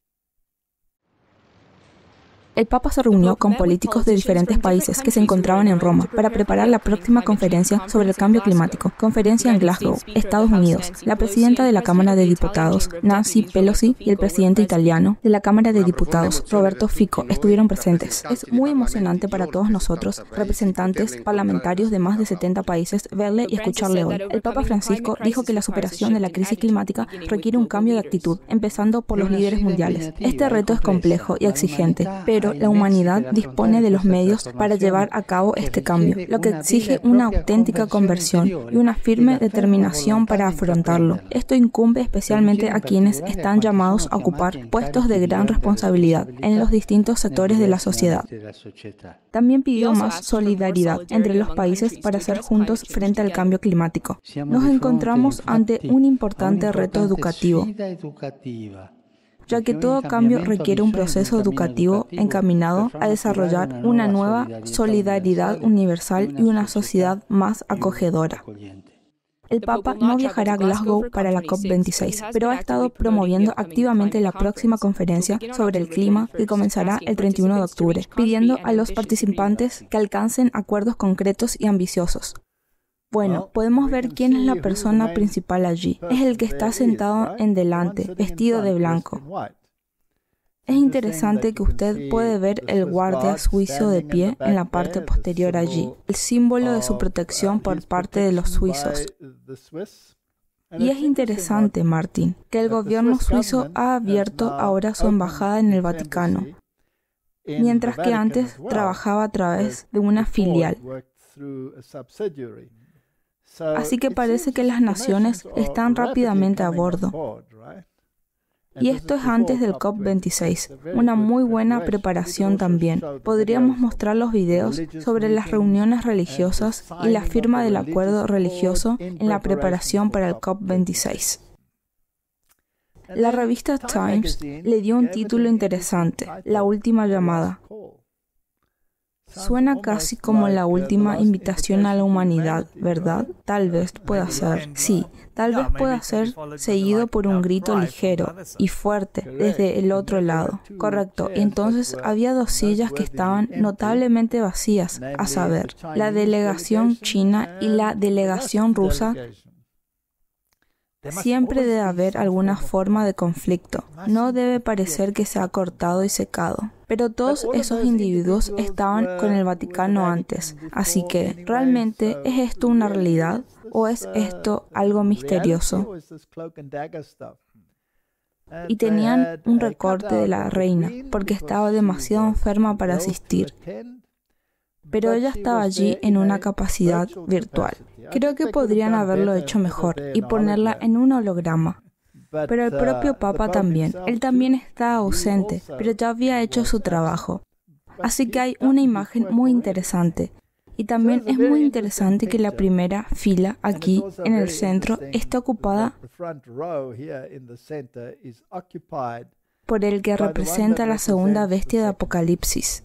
El Papa se reunió con políticos de diferentes países que se encontraban en Roma para preparar la próxima conferencia sobre el cambio climático, conferencia en Glasgow, Estados Unidos. La presidenta de la Cámara de Diputados, Nancy Pelosi, y el presidente italiano de la Cámara de Diputados, Roberto Fico, estuvieron presentes. Es muy emocionante para todos nosotros, representantes parlamentarios de más de 70 países, verle y escucharle hoy. El Papa Francisco dijo que la superación de la crisis climática requiere un cambio de actitud, empezando por los líderes mundiales. Este reto es complejo y exigente, pero la humanidad dispone de los medios para llevar a cabo este cambio, lo que exige una auténtica conversión y una firme determinación para afrontarlo. Esto incumbe especialmente a quienes están llamados a ocupar puestos de gran responsabilidad en los distintos sectores de la sociedad. También pidió más solidaridad entre los países para hacer juntos frente al cambio climático. Nos encontramos ante un importante reto educativo, ya que todo cambio requiere un proceso educativo encaminado a desarrollar una nueva solidaridad universal y una sociedad más acogedora. El Papa no viajará a Glasgow para la COP26, pero ha estado promoviendo activamente la próxima conferencia sobre el clima que comenzará el 31 de octubre, pidiendo a los participantes que alcancen acuerdos concretos y ambiciosos. Bueno, podemos ver quién es la persona principal allí. Es el que está sentado en delante, vestido de blanco. Es interesante que usted puede ver el guardia suizo de pie en la parte posterior allí, el símbolo de su protección por parte de los suizos. Y es interesante, Martin, que el gobierno suizo ha abierto ahora su embajada en el Vaticano, mientras que antes trabajaba a través de una filial. Así que parece que las naciones están rápidamente a bordo. Y esto es antes del COP26, una muy buena preparación también. Podríamos mostrar los videos sobre las reuniones religiosas y la firma del acuerdo religioso en la preparación para el COP26. La revista Times le dio un título interesante, La última llamada. Suena casi como la última invitación a la humanidad, ¿verdad? Tal vez pueda ser. Sí, tal vez pueda ser seguido por un grito ligero y fuerte desde el otro lado. Correcto. Entonces había dos sillas que estaban notablemente vacías, a saber, la delegación china y la delegación rusa. Siempre debe haber alguna forma de conflicto. No debe parecer que se ha cortado y secado. Pero todos esos individuos estaban con el Vaticano antes. Así que, ¿realmente es esto una realidad? ¿O es esto algo misterioso? Y tenían un recorte de la reina, porque estaba demasiado enferma para asistir. Pero ella estaba allí en una capacidad virtual. Creo que podrían haberlo hecho mejor y ponerla en un holograma. Pero el propio Papa también. Él también está ausente, pero ya había hecho su trabajo. Así que hay una imagen muy interesante. Y también es muy interesante que la primera fila aquí en el centro está ocupada por el que representa la segunda bestia de Apocalipsis.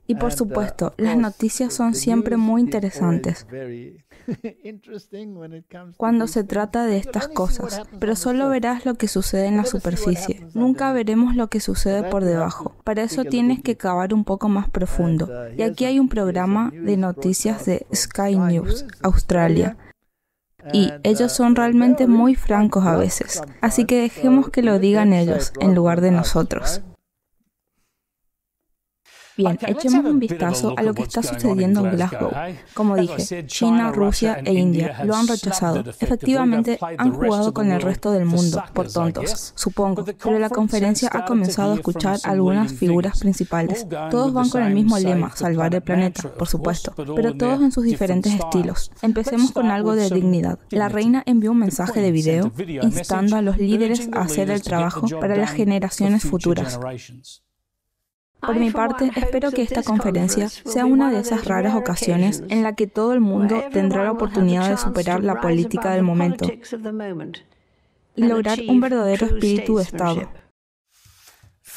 Y por supuesto, las noticias son siempre muy interesantes cuando se trata de estas cosas, pero solo verás lo que sucede en la superficie. Nunca veremos lo que sucede por debajo. Para eso tienes que cavar un poco más profundo. Y aquí hay un programa de noticias de Sky News, Australia. Y ellos son realmente muy francos a veces. Así que dejemos que lo digan ellos en lugar de nosotros. Bien, echemos un vistazo a lo que está sucediendo en Glasgow. Como dije, China, Rusia e India lo han rechazado. Efectivamente, han jugado con el resto del mundo, por tontos, supongo, pero la conferencia ha comenzado a escuchar a algunas figuras principales. Todos van con el mismo lema, salvar el planeta, por supuesto, pero todos en sus diferentes estilos. Empecemos con algo de dignidad. La reina envió un mensaje de video instando a los líderes a hacer el trabajo para las generaciones futuras. Por mi parte, espero que esta conferencia sea una de esas raras ocasiones en la que todo el mundo tendrá la oportunidad de superar la política del momento y lograr un verdadero espíritu de Estado.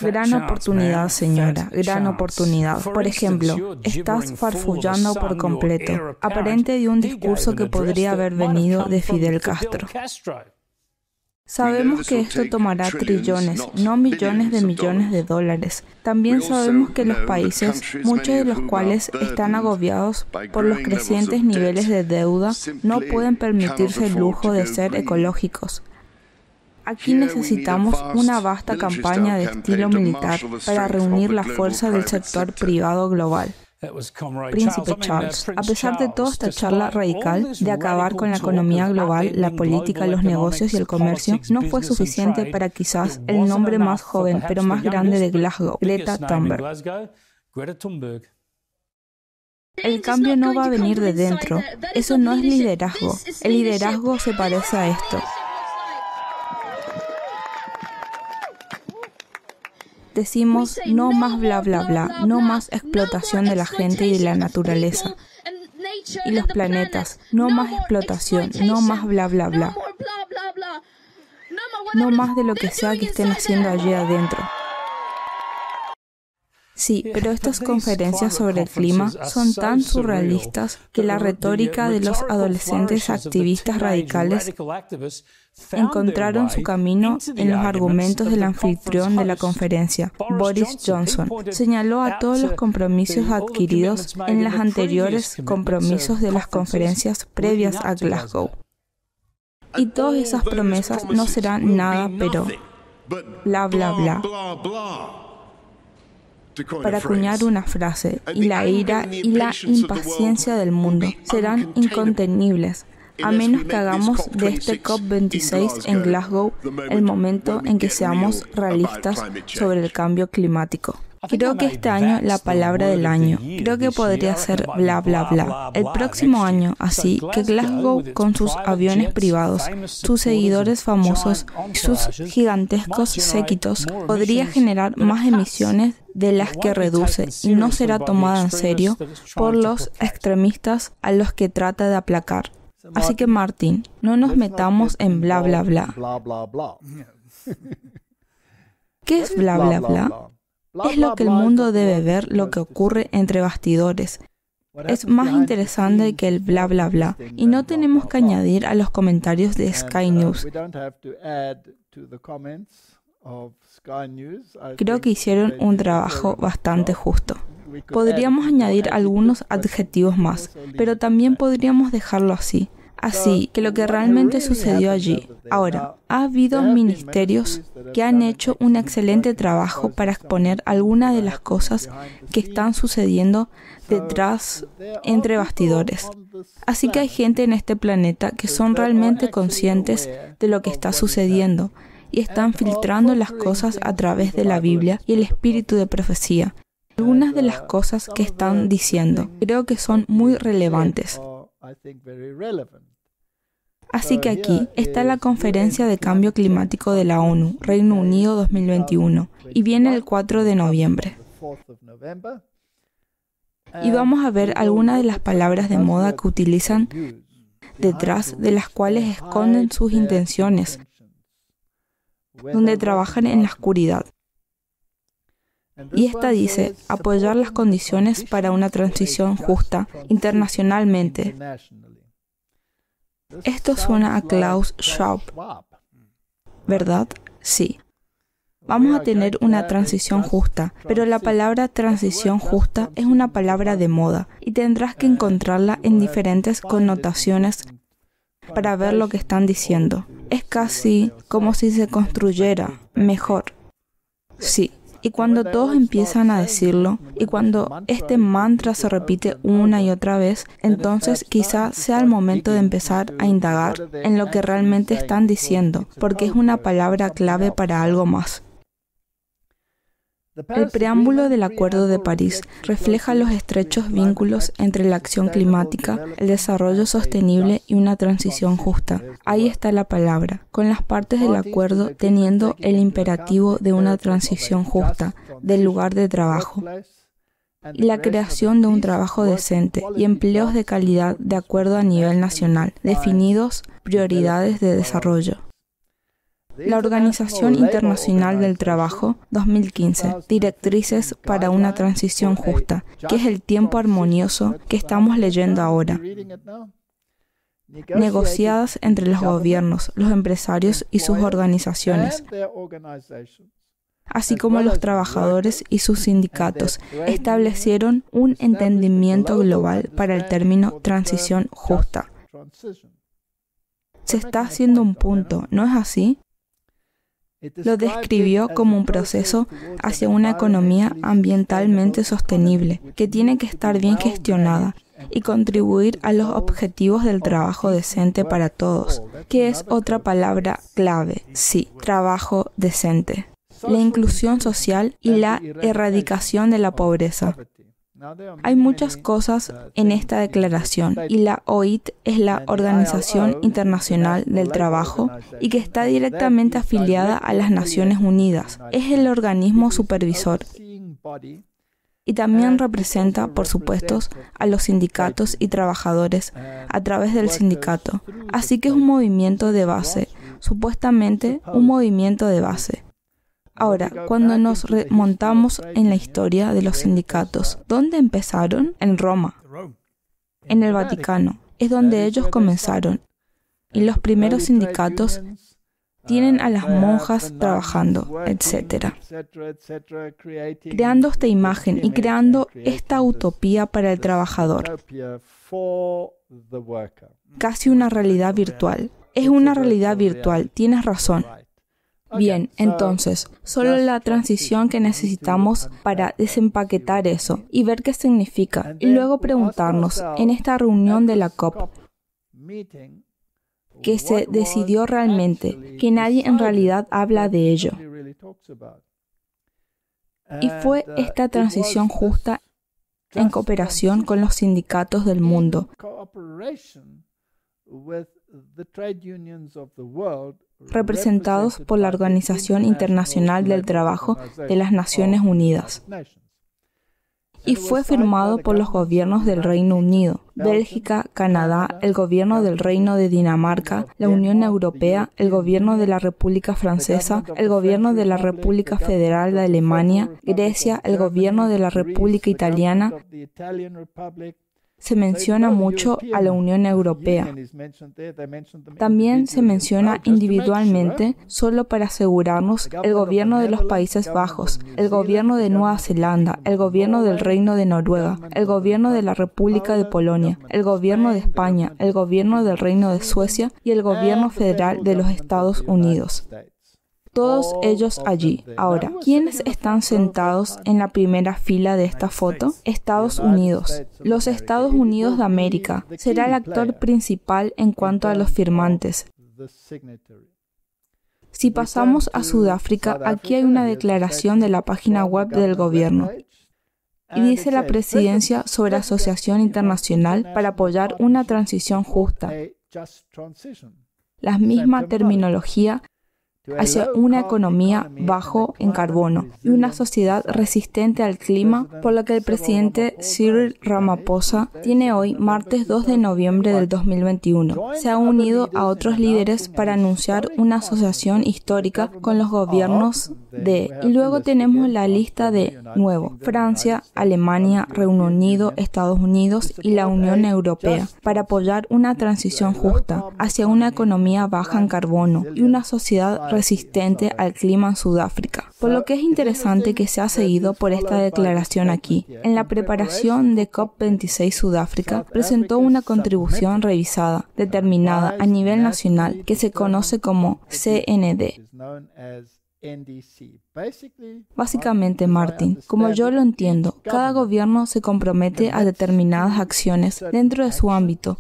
Gran oportunidad, señora, gran oportunidad. Por ejemplo, estás farfullando por completo, aparente de un discurso que podría haber venido de Fidel Castro. Sabemos que esto tomará trillones, no millones de dólares. También sabemos que los países, muchos de los cuales están agobiados por los crecientes niveles de deuda, no pueden permitirse el lujo de ser ecológicos. Aquí necesitamos una vasta campaña de estilo militar para reunir la fuerza del sector privado global. Príncipe Charles, a pesar de toda esta charla radical de acabar con la economía global, la política, los negocios y el comercio, no fue suficiente para quizás el nombre más joven pero más grande de Glasgow, Greta Thunberg. El cambio no va a venir de dentro. Eso no es liderazgo. El liderazgo se parece a esto. Decimos no más bla bla bla, no más explotación de la gente y de la naturaleza y los planetas, no más explotación, no más bla bla bla, no más de lo que sea que estén haciendo allí adentro. Sí, pero estas conferencias sobre el clima son tan surrealistas que la retórica de los adolescentes activistas radicales encontraron su camino en los argumentos del anfitrión de la conferencia, Boris Johnson. Señaló a todos los compromisos adquiridos en los anteriores compromisos de las conferencias previas a Glasgow. Y todas esas promesas no serán nada, pero bla bla bla. Para acuñar una frase, y la ira y la impaciencia del mundo serán incontenibles, a menos que hagamos de este COP26 en Glasgow el momento en que seamos realistas sobre el cambio climático. Creo que este año la palabra del año, creo que podría ser bla bla bla. El próximo año, así que Glasgow con sus aviones privados, sus seguidores famosos y sus gigantescos séquitos podría generar más emisiones de las que reduce y no será tomada en serio por los extremistas a los que trata de aplacar. Así que Martín, no nos metamos en bla bla bla. ¿Qué es bla bla bla? Es lo que el mundo debe ver, lo que ocurre entre bastidores. Es más interesante que el bla bla bla, y no tenemos que añadir a los comentarios de Sky News. Creo que hicieron un trabajo bastante justo. Podríamos añadir algunos adjetivos más, pero también podríamos dejarlo así. Así que lo que realmente sucedió allí. Ahora, ha habido ministerios que han hecho un excelente trabajo para exponer algunas de las cosas que están sucediendo detrás, entre bastidores. Así que hay gente en este planeta que son realmente conscientes de lo que está sucediendo y están filtrando las cosas a través de la Biblia y el espíritu de profecía. Algunas de las cosas que están diciendo creo que son muy relevantes. Así que aquí está la Conferencia de Cambio Climático de la ONU, Reino Unido 2021, y viene el 4 de noviembre. Y vamos a ver algunas de las palabras de moda que utilizan detrás de las cuales esconden sus intenciones, donde trabajan en la oscuridad. Y esta dice, apoyar las condiciones para una transición justa internacionalmente. Esto suena a Klaus Schwab, ¿verdad? Sí. Vamos a tener una transición justa, pero la palabra transición justa es una palabra de moda y tendrás que encontrarla en diferentes connotaciones para ver lo que están diciendo. Es casi como si se construyera mejor. Sí. Y cuando todos empiezan a decirlo, y cuando este mantra se repite una y otra vez, entonces quizás sea el momento de empezar a indagar en lo que realmente están diciendo, porque es una palabra clave para algo más. El preámbulo del Acuerdo de París refleja los estrechos vínculos entre la acción climática, el desarrollo sostenible y una transición justa. Ahí está la palabra, con las partes del acuerdo teniendo el imperativo de una transición justa del lugar de trabajo y la creación de un trabajo decente y empleos de calidad de acuerdo a nivel nacional, definidos prioridades de desarrollo. La Organización Internacional del Trabajo, 2015, Directrices para una Transición Justa, que es el tiempo armonioso que estamos leyendo ahora, negociadas entre los gobiernos, los empresarios y sus organizaciones, así como los trabajadores y sus sindicatos, establecieron un entendimiento global para el término transición justa. Se está haciendo un punto, ¿no es así? Lo describió como un proceso hacia una economía ambientalmente sostenible, que tiene que estar bien gestionada y contribuir a los objetivos del trabajo decente para todos, que es otra palabra clave, sí, trabajo decente, la inclusión social y la erradicación de la pobreza. Hay muchas cosas en esta declaración y la OIT es la Organización Internacional del Trabajo y que está directamente afiliada a las Naciones Unidas. Es el organismo supervisor y también representa, por supuesto, a los sindicatos y trabajadores a través del sindicato. Así que es un movimiento de base, supuestamente un movimiento de base. Ahora, cuando nos remontamos en la historia de los sindicatos, ¿dónde empezaron? En Roma, en el Vaticano. Es donde ellos comenzaron. Y los primeros sindicatos tienen a las monjas trabajando, etc. Creando esta imagen y creando esta utopía para el trabajador. Casi una realidad virtual. Es una realidad virtual, tienes razón. Bien, entonces, solo la transición que necesitamos para desempaquetar eso y ver qué significa, y luego preguntarnos, en esta reunión de la COP, que se decidió realmente, que nadie en realidad habla de ello. Y fue esta transición justa en cooperación con los sindicatos del mundo, representados por la Organización Internacional del Trabajo de las Naciones Unidas. Y fue firmado por los gobiernos del Reino Unido, Bélgica, Canadá, el gobierno del Reino de Dinamarca, la Unión Europea, el gobierno de la República Francesa, el gobierno de la República Federal de Alemania, Grecia, el gobierno de la República Italiana. Se menciona mucho a la Unión Europea. También se menciona individualmente, solo para asegurarnos, el gobierno de los Países Bajos, el gobierno de Nueva Zelanda, el gobierno del Reino de Noruega, el gobierno de la República de Polonia, el gobierno de España, el gobierno del Reino de Suecia y el gobierno federal de los Estados Unidos. Todos ellos allí. Ahora, ¿quiénes están sentados en la primera fila de esta foto? Estados Unidos. Los Estados Unidos de América será el actor principal en cuanto a los firmantes. Si pasamos a Sudáfrica, aquí hay una declaración de la página web del gobierno. Y dice la presidencia sobre Asociación Internacional para apoyar una transición justa. La misma terminología hacia una economía bajo en carbono y una sociedad resistente al clima, por lo que el presidente Cyril Ramaphosa tiene hoy, martes 2 de noviembre del 2021. Se ha unido a otros líderes para anunciar una asociación histórica con los gobiernos D. Y luego tenemos la lista de nuevo, Francia, Alemania, Reino Unido, Estados Unidos y la Unión Europea, para apoyar una transición justa hacia una economía baja en carbono y una sociedad resistente al clima en Sudáfrica. Por lo que es interesante que se ha seguido por esta declaración aquí. En la preparación de COP26 Sudáfrica presentó una contribución revisada, determinada a nivel nacional, que se conoce como CND. Básicamente, Martin, como yo lo entiendo, cada gobierno se compromete a determinadas acciones dentro de su ámbito.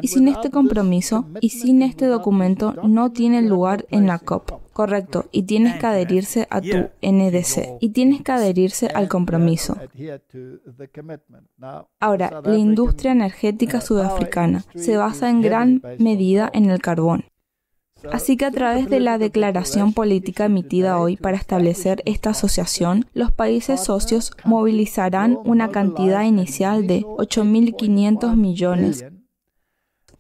Y sin este compromiso y sin este documento no tiene lugar en la COP. Correcto, y tienes que adherirse a tu NDC y tienes que adherirse al compromiso. Ahora, la industria energética sudafricana se basa en gran medida en el carbón. Así que a través de la declaración política emitida hoy para establecer esta asociación, los países socios movilizarán una cantidad inicial de 8.500 millones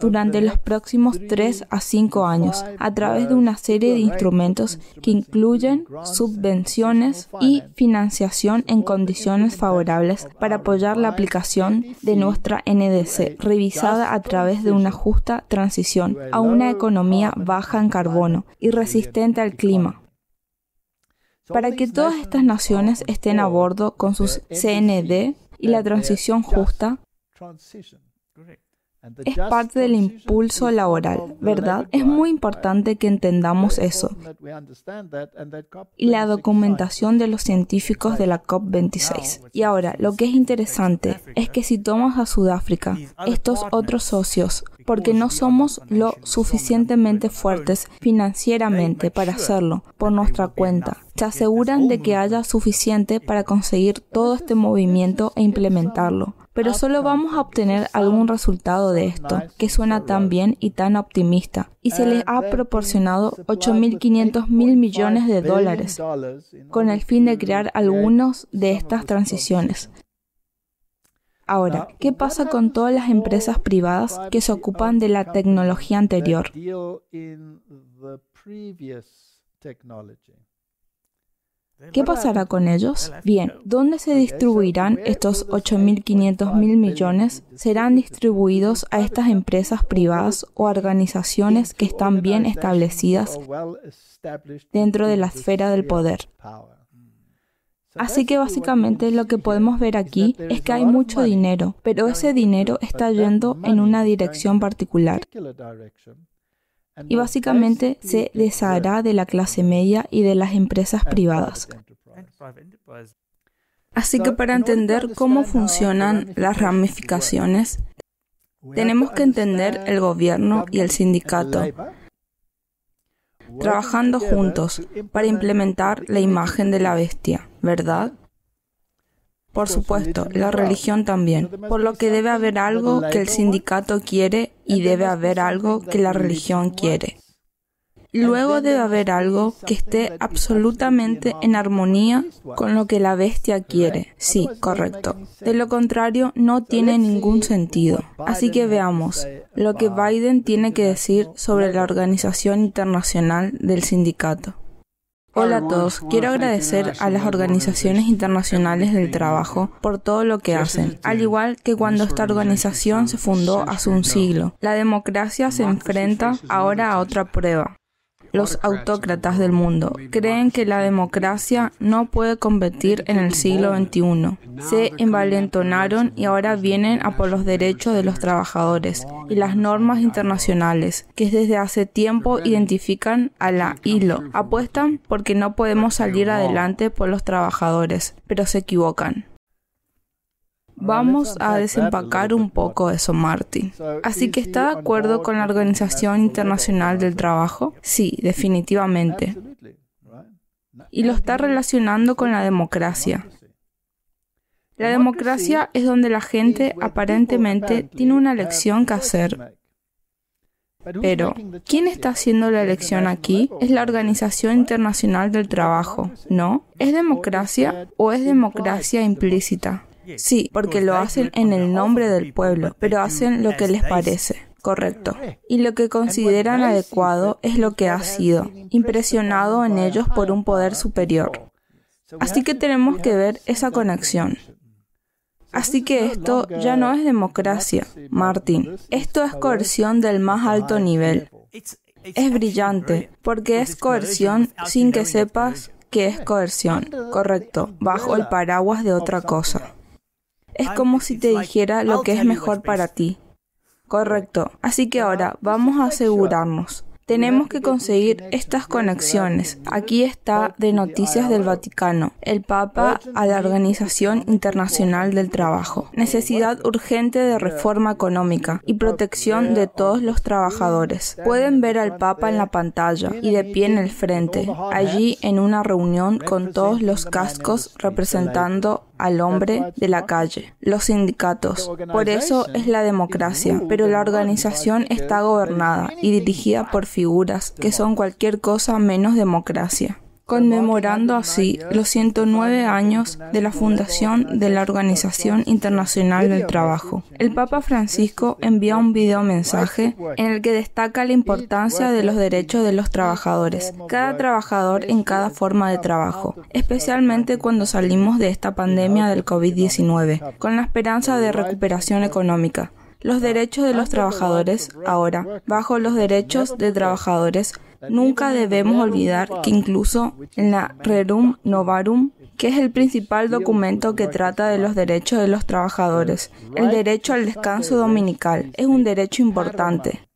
durante los próximos 3 a 5 años, a través de una serie de instrumentos que incluyen subvenciones y financiación en condiciones favorables para apoyar la aplicación de nuestra NDC, revisada a través de una justa transición a una economía baja en carbono y resistente al clima. Para que todas estas naciones estén a bordo con sus CND y la transición justa, es parte del impulso laboral, ¿verdad? Es muy importante que entendamos eso. Y la documentación de los científicos de la COP26. Y ahora, lo que es interesante es que si tomas a Sudáfrica, estos otros socios, porque no somos lo suficientemente fuertes financieramente para hacerlo por nuestra cuenta, se aseguran de que haya suficiente para conseguir todo este movimiento e implementarlo. Pero solo vamos a obtener algún resultado de esto, que suena tan bien y tan optimista, y se les ha proporcionado 8.500 mil millones de dólares, con el fin de crear algunas de estas transiciones. Ahora, ¿qué pasa con todas las empresas privadas que se ocupan de la tecnología anterior? ¿Qué pasará con ellos? Bien, ¿dónde se distribuirán estos 8.500 mil millones? Serán distribuidos a estas empresas privadas o organizaciones que están bien establecidas dentro de la esfera del poder. Así que básicamente lo que podemos ver aquí es que hay mucho dinero, pero ese dinero está yendo en una dirección particular. Y básicamente se deshará de la clase media y de las empresas privadas. Así que para entender cómo funcionan las ramificaciones, tenemos que entender el gobierno y el sindicato trabajando juntos para implementar la imagen de la bestia, ¿verdad? Por supuesto, la religión también, por lo que debe haber algo que el sindicato quiere y debe haber algo que la religión quiere. Luego debe haber algo que esté absolutamente en armonía con lo que la bestia quiere. Sí, correcto. De lo contrario, no tiene ningún sentido. Así que veamos lo que Biden tiene que decir sobre la Organización Internacional del Sindicato. Hola a todos, quiero agradecer a las organizaciones internacionales del trabajo por todo lo que hacen, al igual que cuando esta organización se fundó hace un siglo. La democracia se enfrenta ahora a otra prueba. Los autócratas del mundo creen que la democracia no puede competir en el siglo XXI. Se envalentonaron y ahora vienen a por los derechos de los trabajadores y las normas internacionales que desde hace tiempo identifican a la ILO. Apuestan porque no podemos salir adelante por los trabajadores, pero se equivocan. Vamos a desempacar un poco eso, Martin. Así que, ¿está de acuerdo con la Organización Internacional del Trabajo? Sí, definitivamente. Y lo está relacionando con la democracia. La democracia es donde la gente aparentemente tiene una elección que hacer. Pero, ¿quién está haciendo la elección aquí? Es la Organización Internacional del Trabajo, ¿no? ¿Es democracia o es democracia implícita? Sí, porque lo hacen en el nombre del pueblo, pero hacen lo que les parece. Correcto. Y lo que consideran adecuado es lo que ha sido, impresionado en ellos por un poder superior. Así que tenemos que ver esa conexión. Así que esto ya no es democracia, Martin. Esto es coerción del más alto nivel. Es brillante, porque es coerción sin que sepas que es coerción. Correcto, bajo el paraguas de otra cosa. Es como si te dijera lo que es mejor para ti. Correcto. Así que ahora vamos a asegurarnos. Tenemos que conseguir estas conexiones. Aquí está de Noticias del Vaticano. El Papa a la Organización Internacional del Trabajo. Necesidad urgente de reforma económica y protección de todos los trabajadores. Pueden ver al Papa en la pantalla y de pie en el frente, allí en una reunión con todos los cascos representando al hombre de la calle, los sindicatos. Por eso es la democracia, pero la organización está gobernada y dirigida por figuras que son cualquier cosa menos democracia. Conmemorando así los 109 años de la fundación de la Organización Internacional del Trabajo. El Papa Francisco envía un videomensaje en el que destaca la importancia de los derechos de los trabajadores, cada trabajador en cada forma de trabajo, especialmente cuando salimos de esta pandemia del COVID-19, con la esperanza de recuperación económica. Los derechos de los trabajadores, ahora, bajo los derechos de trabajadores, nunca debemos olvidar que incluso en la Rerum Novarum, que es el principal documento que trata de los derechos de los trabajadores, el derecho al descanso dominical es un derecho importante.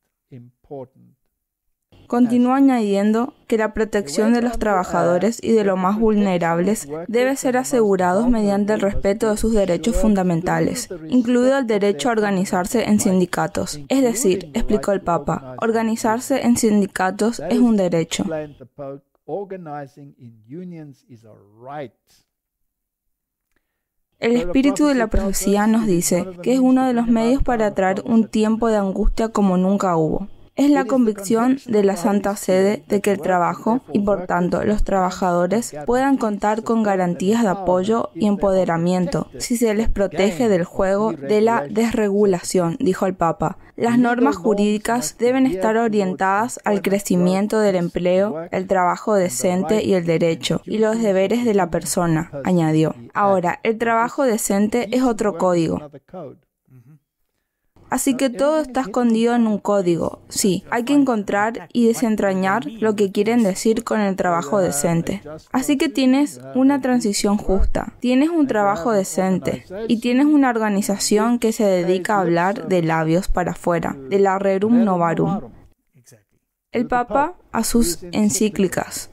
Continúa añadiendo que la protección de los trabajadores y de los más vulnerables debe ser asegurados mediante el respeto de sus derechos fundamentales, incluido el derecho a organizarse en sindicatos. Es decir, explicó el Papa, organizarse en sindicatos es un derecho. El espíritu de la profecía nos dice que es uno de los medios para traer un tiempo de angustia como nunca hubo. Es la convicción de la Santa Sede de que el trabajo, y por tanto los trabajadores, puedan contar con garantías de apoyo y empoderamiento si se les protege del juego de la desregulación, dijo el Papa. Las normas jurídicas deben estar orientadas al crecimiento del empleo, el trabajo decente y el derecho, y los deberes de la persona, añadió. Ahora, el trabajo decente es otro código. Así que todo está escondido en un código. Sí, hay que encontrar y desentrañar lo que quieren decir con el trabajo decente. Así que tienes una transición justa, tienes un trabajo decente y tienes una organización que se dedica a hablar de labios para afuera, de la Rerum Novarum. El Papa a sus encíclicas.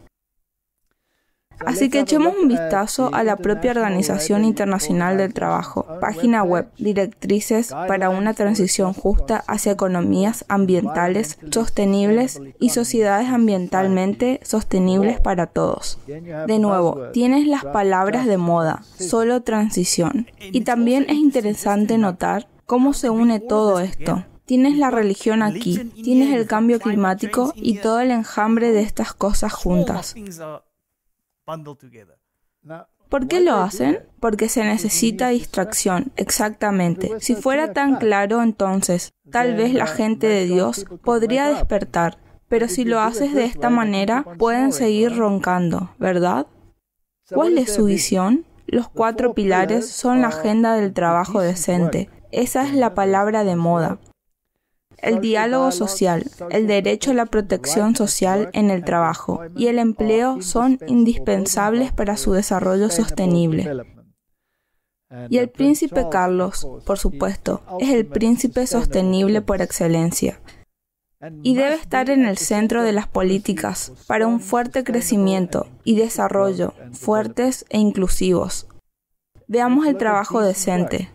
Así que echemos un vistazo a la propia Organización Internacional del Trabajo, página web, directrices para una transición justa hacia economías ambientales sostenibles y sociedades ambientalmente sostenibles para todos. De nuevo, tienes las palabras de moda, solo transición. Y también es interesante notar cómo se une todo esto. Tienes la religión aquí, tienes el cambio climático y todo el enjambre de estas cosas juntas. ¿Por qué lo hacen? Porque se necesita distracción, exactamente. Si fuera tan claro, entonces, tal vez la gente de Dios podría despertar, pero si lo haces de esta manera, pueden seguir roncando, ¿verdad? ¿Cuál es su visión? Los 4 pilares son la agenda del trabajo decente. Esa es la palabra de moda. El diálogo social, el derecho a la protección social en el trabajo y el empleo son indispensables para su desarrollo sostenible. Y el príncipe Carlos, por supuesto, es el príncipe sostenible por excelencia. Y debe estar en el centro de las políticas para un fuerte crecimiento y desarrollo, fuertes e inclusivos. Veamos el trabajo decente.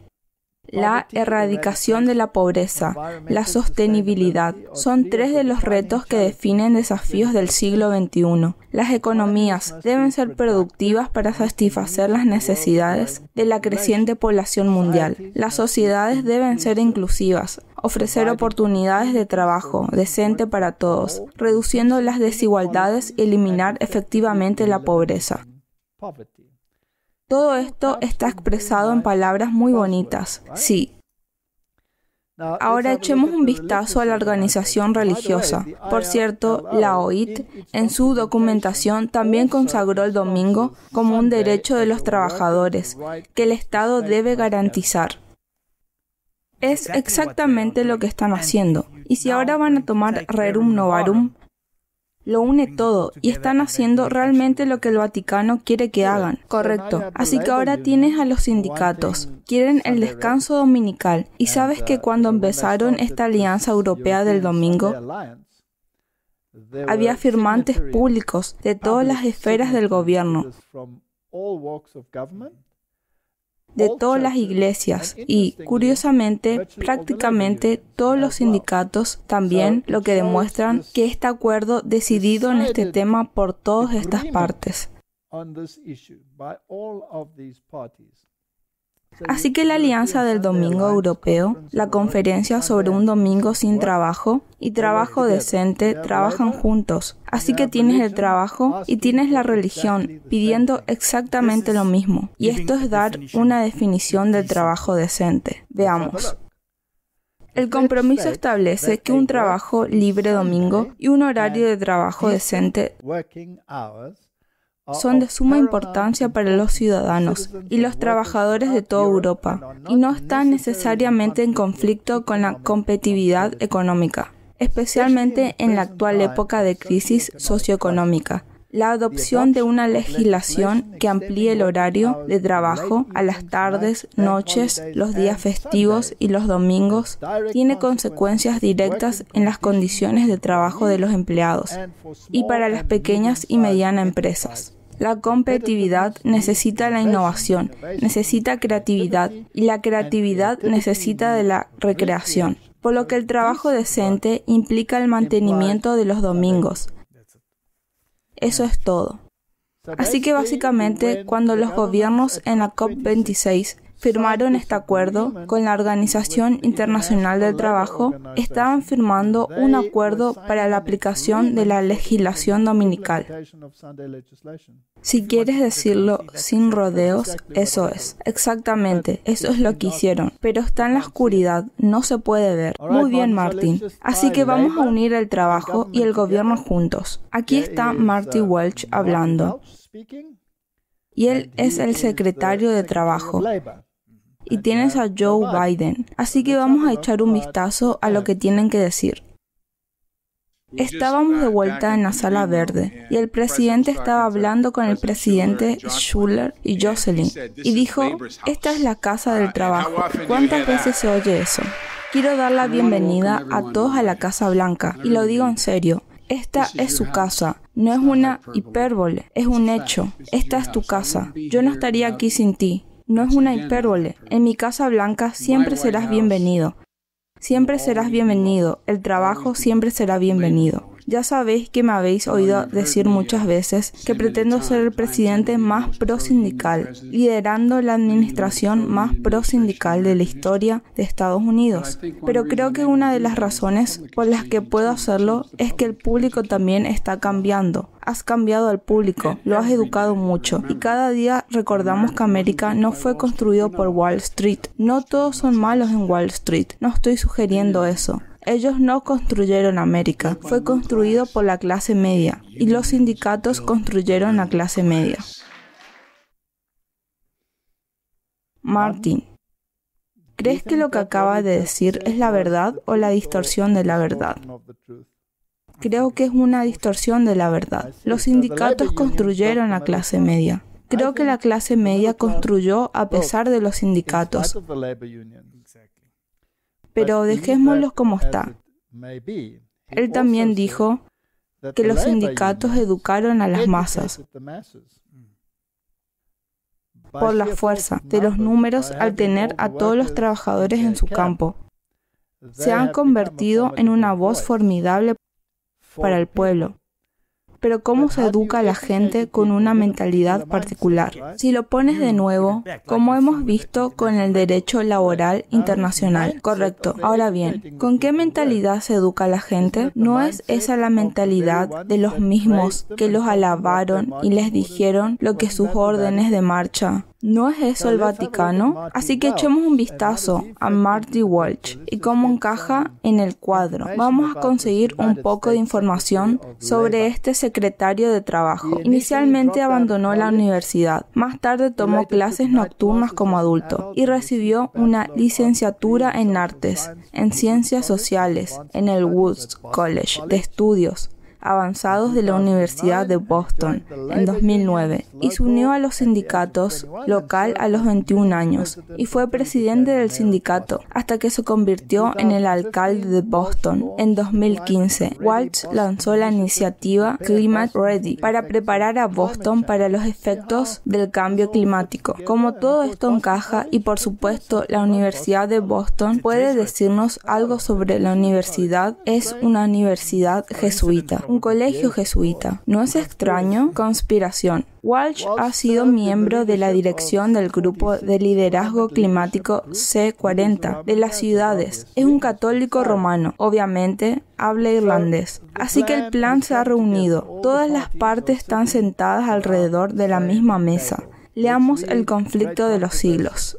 La erradicación de la pobreza, la sostenibilidad, son 3 de los retos que definen desafíos del siglo XXI. Las economías deben ser productivas para satisfacer las necesidades de la creciente población mundial. Las sociedades deben ser inclusivas, ofrecer oportunidades de trabajo decente para todos, reduciendo las desigualdades y eliminar efectivamente la pobreza. Todo esto está expresado en palabras muy bonitas, sí. Ahora echemos un vistazo a la organización religiosa. Por cierto, la OIT, en su documentación, también consagró el domingo como un derecho de los trabajadores que el Estado debe garantizar. Es exactamente lo que están haciendo. Y si ahora van a tomar Rerum Novarum, lo une todo y están haciendo realmente lo que el Vaticano quiere que hagan. Correcto. Así que ahora tienes a los sindicatos. Quieren el descanso dominical. Y sabes que cuando empezaron esta alianza europea del domingo, había firmantes públicos de todas las esferas del gobierno, de todas las iglesias y, curiosamente, prácticamente todos los sindicatos también, lo que demuestran que este acuerdo decidido en este tema por todas estas partes. Así que la Alianza del Domingo Europeo, la Conferencia sobre un Domingo sin Trabajo y Trabajo Decente trabajan juntos. Así que tienes el trabajo y tienes la religión pidiendo exactamente lo mismo. Y esto es dar una definición del trabajo decente. Veamos. El compromiso establece que un trabajo libre domingo y un horario de trabajo decente son de suma importancia para los ciudadanos y los trabajadores de toda Europa y no están necesariamente en conflicto con la competitividad económica, especialmente en la actual época de crisis socioeconómica. La adopción de una legislación que amplíe el horario de trabajo a las tardes, noches, los días festivos y los domingos tiene consecuencias directas en las condiciones de trabajo de los empleados y para las pequeñas y medianas empresas. La competitividad necesita la innovación, necesita creatividad y la creatividad necesita de la recreación, por lo que el trabajo decente implica el mantenimiento de los domingos. Eso es todo. Así que básicamente, cuando los gobiernos en la COP26 firmaron este acuerdo con la Organización Internacional del Trabajo, estaban firmando un acuerdo para la aplicación de la legislación dominical. Si quieres decirlo sin rodeos, eso es. Exactamente, eso es lo que hicieron. Pero está en la oscuridad, no se puede ver. Muy bien, Martin. Así que vamos a unir el trabajo y el gobierno juntos. Aquí está Marty Welch hablando. Y él es el secretario de Trabajo. Y tienes a Joe Biden. Así que vamos a echar un vistazo a lo que tienen que decir. Estábamos de vuelta en la sala verde y el presidente estaba hablando con el presidente Schuller y Jocelyn y dijo, esta es la casa del trabajo. ¿Cuántas veces se oye eso? Quiero dar la bienvenida a todos a la Casa Blanca y lo digo en serio. Esta es su casa, no es una hipérbole, es un hecho. Esta es tu casa. Yo no estaría aquí sin ti. No es una hipérbole. En mi Casa Blanca siempre serás bienvenido. Siempre serás bienvenido. El trabajo siempre será bienvenido. Ya sabéis que me habéis oído decir muchas veces que pretendo ser el presidente más pro-sindical, liderando la administración más pro-sindical de la historia de Estados Unidos. Pero creo que una de las razones por las que puedo hacerlo es que el público también está cambiando. Has cambiado al público, lo has educado mucho y cada día recordamos que América no fue construido por Wall Street. No todos son malos en Wall Street, no estoy sugiriendo eso. Ellos no construyeron América, fue construido por la clase media y los sindicatos construyeron la clase media. Martin, ¿crees que lo que acaba de decir es la verdad o la distorsión de la verdad? Creo que es una distorsión de la verdad. Los sindicatos construyeron la clase media. Creo que la clase media construyó a pesar de los sindicatos. Pero dejémoslo como está. Él también dijo que los sindicatos educaron a las masas por la fuerza de los números al tener a todos los trabajadores en su campo. Se han convertido en una voz formidable para el pueblo. Pero ¿cómo se educa a la gente con una mentalidad particular? Si lo pones de nuevo, como hemos visto con el derecho laboral internacional. Correcto. Ahora bien, ¿con qué mentalidad se educa a la gente? ¿No es esa la mentalidad de los mismos que los alabaron y les dijeron lo que sus órdenes de marcha ¿No es eso el Vaticano? Así que echemos un vistazo a Marty Walsh y cómo encaja en el cuadro. Vamos a conseguir un poco de información sobre este secretario de Trabajo. Inicialmente abandonó la universidad, más tarde tomó clases nocturnas como adulto y recibió una licenciatura en artes, en ciencias sociales, en el Woods College de Estudios Avanzados de la Universidad de Boston en 2009 y se unió a los sindicatos local a los 21 años y fue presidente del sindicato hasta que se convirtió en el alcalde de Boston en 2015. Walsh lanzó la iniciativa Climate Ready para preparar a Boston para los efectos del cambio climático. Como todo esto encaja y por supuesto la Universidad de Boston puede decirnos algo sobre la universidad, es una universidad jesuita. Un colegio jesuita. ¿No es extraño? Conspiración. Walsh ha sido miembro de la dirección del Grupo de Liderazgo Climático C40 de las ciudades. Es un católico romano. Obviamente, habla irlandés. Así que el plan se ha reunido. Todas las partes están sentadas alrededor de la misma mesa. Leamos el conflicto de los siglos.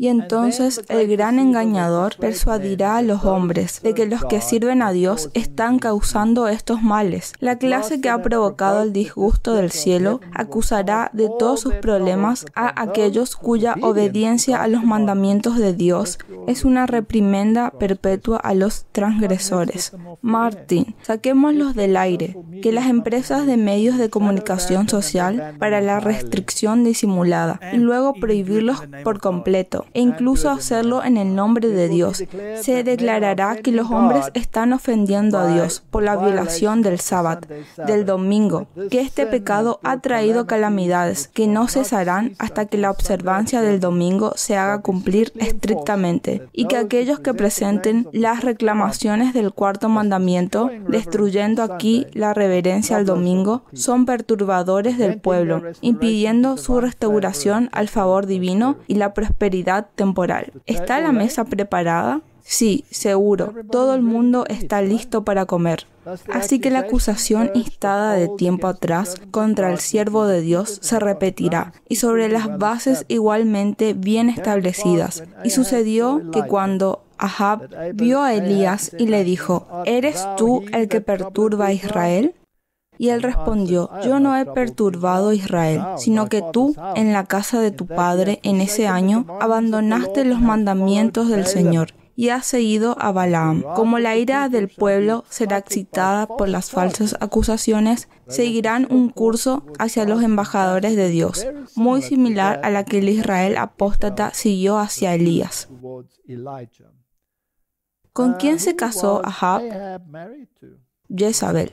Y entonces el gran engañador persuadirá a los hombres de que los que sirven a Dios están causando estos males. La clase que ha provocado el disgusto del cielo acusará de todos sus problemas a aquellos cuya obediencia a los mandamientos de Dios es una reprimenda perpetua a los transgresores. Martin, saquémoslos del aire, que las empresas de medios de comunicación social para la restricción disimulada y luego prohibirlos por completo. E incluso hacerlo en el nombre de Dios. Se declarará que los hombres están ofendiendo a Dios por la violación del sábado, del domingo, que este pecado ha traído calamidades que no cesarán hasta que la observancia del domingo se haga cumplir estrictamente, y que aquellos que presenten las reclamaciones del cuarto mandamiento, destruyendo aquí la reverencia al domingo, son perturbadores del pueblo, impidiendo su restauración al favor divino y la prosperidad temporal. ¿Está la mesa preparada? Sí, seguro. Todo el mundo está listo para comer. Así que la acusación instada de tiempo atrás contra el siervo de Dios se repetirá, y sobre las bases igualmente bien establecidas. Y sucedió que cuando Ahab vio a Elías y le dijo, ¿eres tú el que perturba a Israel? Y él respondió, yo no he perturbado a Israel, sino que tú, en la casa de tu padre, en ese año, abandonaste los mandamientos del Señor y has seguido a Balaam. Como la ira del pueblo será excitada por las falsas acusaciones, seguirán un curso hacia los embajadores de Dios, muy similar a la que el Israel apóstata siguió hacia Elías. ¿Con quién se casó Ahab? Jezabel.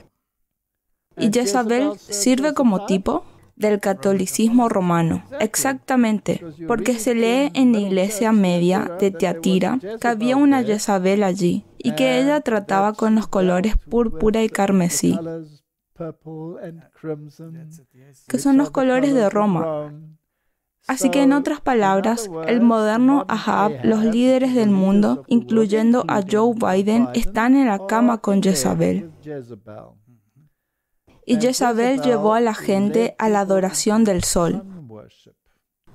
¿Y Jezabel sirve como tipo del catolicismo romano? Exactamente, porque se lee en la iglesia media de Tiatira que había una Jezabel allí y que ella trataba con los colores púrpura y carmesí, que son los colores de Roma. Así que, en otras palabras, el moderno Ahab, los líderes del mundo, incluyendo a Joe Biden, están en la cama con Jezabel. Y Jezabel llevó a la gente a la adoración del sol.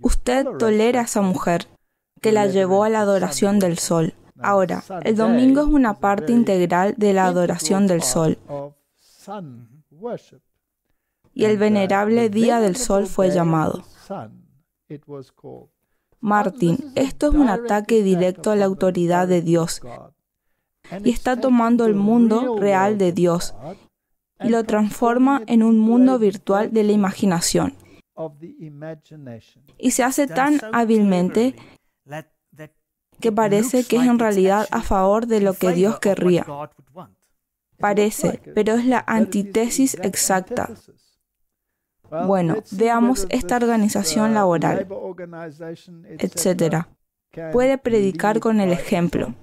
Usted tolera a esa mujer que la llevó a la adoración del sol. Ahora, el domingo es una parte integral de la adoración del sol. Y el venerable Día del Sol fue llamado. Martin, esto es un ataque directo a la autoridad de Dios y está tomando el mundo real de Dios y lo transforma en un mundo virtual de la imaginación. Y se hace tan hábilmente que parece que es en realidad a favor de lo que Dios querría. Parece, pero es la antítesis exacta. Bueno, veamos esta organización laboral, etc. Puede predicar con el ejemplo.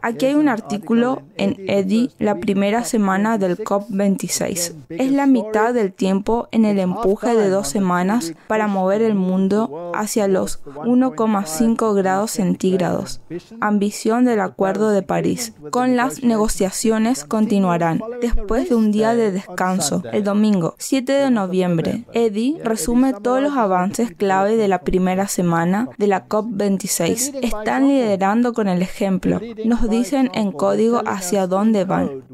Aquí hay un artículo en Eddy, la primera semana del COP26. Es la mitad del tiempo en el empuje de 2 semanas para mover el mundo hacia los 1,5 grados centígrados. Ambición del Acuerdo de París. Con las negociaciones continuarán. Después de un día de descanso, el domingo 7 de noviembre, Eddy resume todos los avances clave de la primera semana de la COP26. Están liderando con el ejemplo. Nos dicen en código hacia dónde van.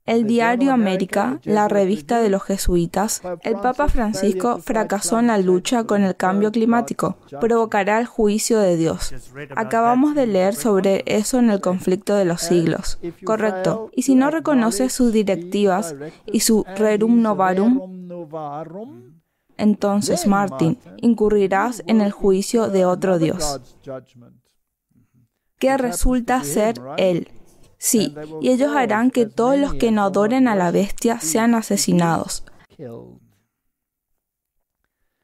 El diario América, la revista de los jesuitas, el Papa Francisco fracasó en la lucha con el cambio climático. Provocará el juicio de Dios. Acabamos de leer sobre eso en el conflicto de los siglos. Correcto. Y si no reconoces sus directivas y su rerum novarum, entonces, Martin, incurrirás en el juicio de otro Dios, que resulta ser Él. Sí, y ellos harán que todos los que no adoren a la bestia sean asesinados.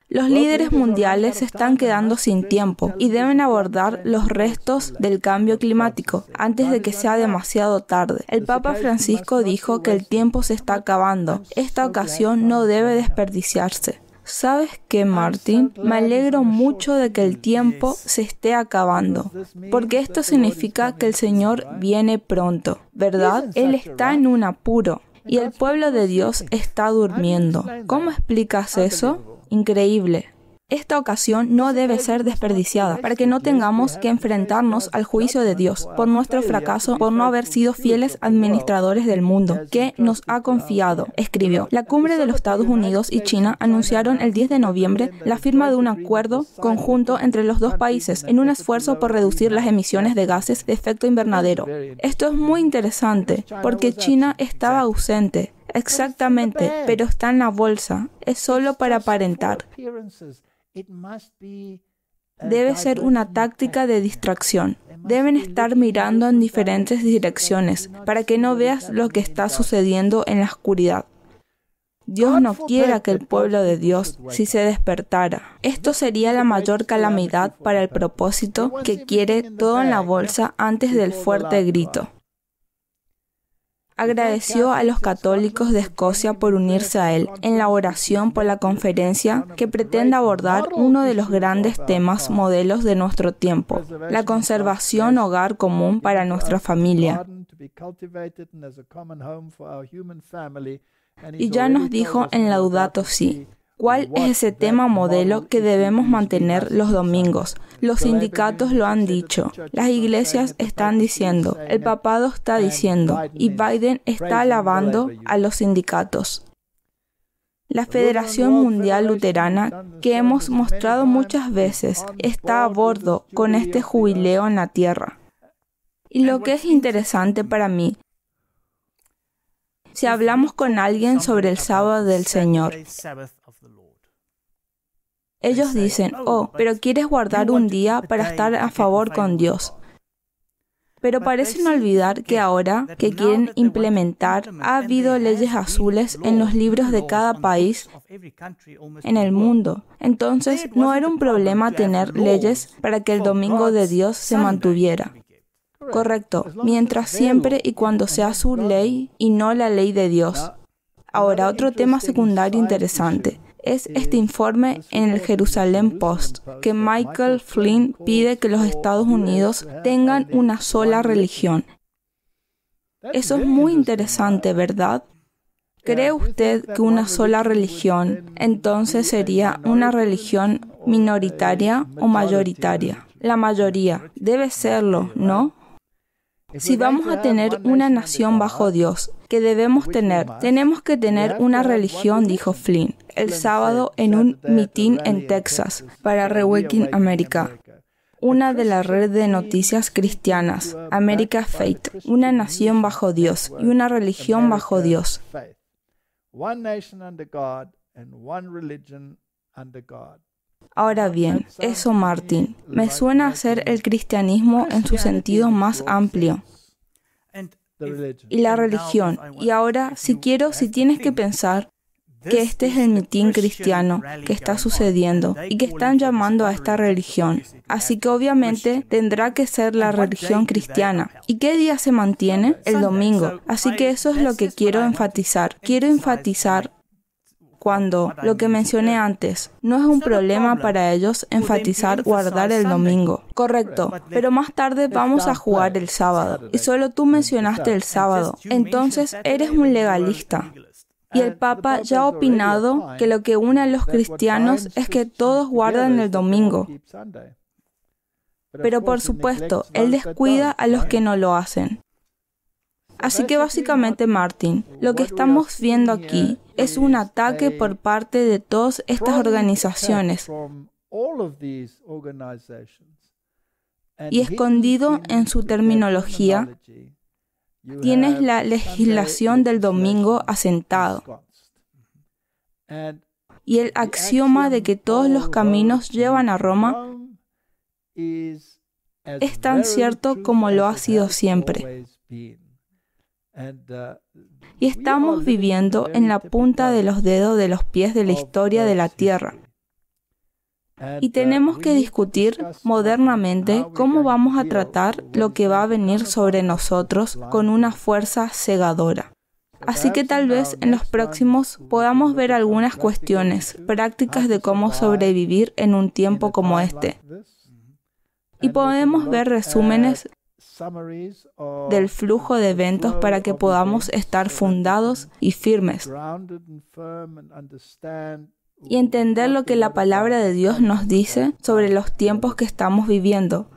Los líderes mundiales se están quedando sin tiempo y deben abordar los restos del cambio climático antes de que sea demasiado tarde. El Papa Francisco dijo que el tiempo se está acabando. Esta ocasión no debe desperdiciarse. ¿Sabes qué, Martin? Me alegro mucho de que el tiempo se esté acabando, porque esto significa que el Señor viene pronto, ¿verdad? Él está en un apuro y el pueblo de Dios está durmiendo. ¿Cómo explicas eso? Increíble. Esta ocasión no debe ser desperdiciada para que no tengamos que enfrentarnos al juicio de Dios por nuestro fracaso por no haber sido fieles administradores del mundo que nos ha confiado, escribió. La cumbre de los Estados Unidos y China anunciaron el 10 de noviembre la firma de un acuerdo conjunto entre los dos países en un esfuerzo por reducir las emisiones de gases de efecto invernadero. Esto es muy interesante porque China estaba ausente. Exactamente, pero está en la bolsa. Es solo para aparentar. Debe ser una táctica de distracción. Deben estar mirando en diferentes direcciones para que no veas lo que está sucediendo en la oscuridad. Dios no quiera que el pueblo de Dios si se despertara. Esto sería la mayor calamidad para el propósito que quiere todo en la bolsa antes del fuerte grito. Agradeció a los católicos de Escocia por unirse a él en la oración por la conferencia que pretende abordar uno de los grandes temas modelos de nuestro tiempo, la conservación hogar común para nuestra familia. Y ya nos dijo en Laudato Si, ¿cuál es ese tema modelo que debemos mantener los domingos? Los sindicatos lo han dicho, las iglesias están diciendo, el papado está diciendo, y Biden está alabando a los sindicatos. La Federación Mundial Luterana, que hemos mostrado muchas veces, está a bordo con este jubileo en la tierra. Y lo que es interesante para mí, si hablamos con alguien sobre el sábado del Señor, ellos dicen, oh, pero quieres guardar un día para estar a favor con Dios. Pero parecen olvidar que ahora que quieren implementar, ha habido leyes azules en los libros de cada país en el mundo. Entonces, no era un problema tener leyes para que el domingo de Dios se mantuviera. Correcto, mientras siempre y cuando sea su ley y no la ley de Dios. Ahora, otro tema secundario interesante es este informe en el Jerusalem Post, que Michael Flynn pide que los Estados Unidos tengan una sola religión. Eso es muy interesante, ¿verdad? ¿Cree usted que una sola religión entonces sería una religión minoritaria o mayoritaria? La mayoría debe serlo, ¿no? Si vamos a tener una nación bajo Dios, ¿qué debemos tener? Tenemos que tener una religión, dijo Flynn, el sábado en un mitin en Texas para Reawaken America, una de la red de noticias cristianas, America Faith, una nación bajo Dios y una religión bajo Dios. Ahora bien, eso, Martin, me suena a ser el cristianismo en su sentido más amplio. Y la religión. Y ahora, si tienes que pensar, que este es el mitin cristiano que está sucediendo y que están llamando a esta religión. Así que obviamente tendrá que ser la religión cristiana. ¿Y qué día se mantiene? El domingo. Así que eso es lo que quiero enfatizar. Quiero enfatizar cuando, lo que mencioné antes, no es un problema para ellos enfatizar guardar el domingo. Correcto, pero más tarde vamos a jugar el sábado. Y solo tú mencionaste el sábado. Entonces eres un legalista. Y el Papa ya ha opinado que lo que une a los cristianos es que todos guardan el domingo. Pero por supuesto, él descuida a los que no lo hacen. Así que básicamente, Martin, lo que estamos viendo aquí es un ataque por parte de todas estas organizaciones. Y escondido en su terminología, tienes la legislación del domingo asentado. Y el axioma de que todos los caminos llevan a Roma es tan cierto como lo ha sido siempre. Y estamos viviendo en la punta de los dedos de los pies de la historia de la Tierra. Y tenemos que discutir modernamente cómo vamos a tratar lo que va a venir sobre nosotros con una fuerza cegadora. Así que tal vez en los próximos podamos ver algunas cuestiones prácticas de cómo sobrevivir en un tiempo como este. Y podemos ver resúmenes del flujo de eventos para que podamos estar fundados y firmes y entender lo que la palabra de Dios nos dice sobre los tiempos que estamos viviendo.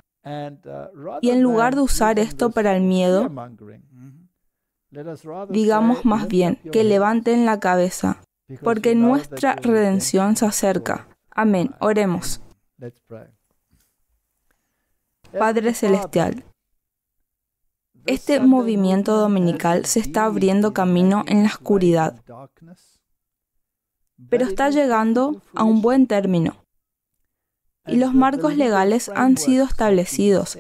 Y en lugar de usar esto para el miedo, digamos más bien que levanten la cabeza, porque nuestra redención se acerca. Amén. Oremos. Padre Celestial, este movimiento dominical se está abriendo camino en la oscuridad, pero está llegando a un buen término. Y los marcos legales han sido establecidos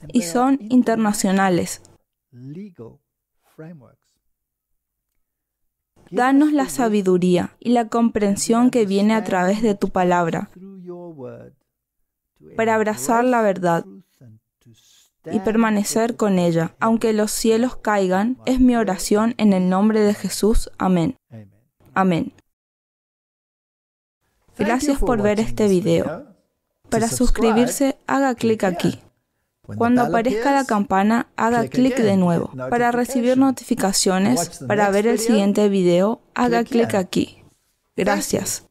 y son internacionales. Danos la sabiduría y la comprensión que viene a través de tu palabra para abrazar la verdad y permanecer con ella, aunque los cielos caigan, es mi oración en el nombre de Jesús. Amén. Amén. Gracias por ver este video. Para suscribirse, haga clic aquí. Cuando aparezca la campana, haga clic de nuevo. Para recibir notificaciones, para ver el siguiente video, haga clic aquí. Gracias.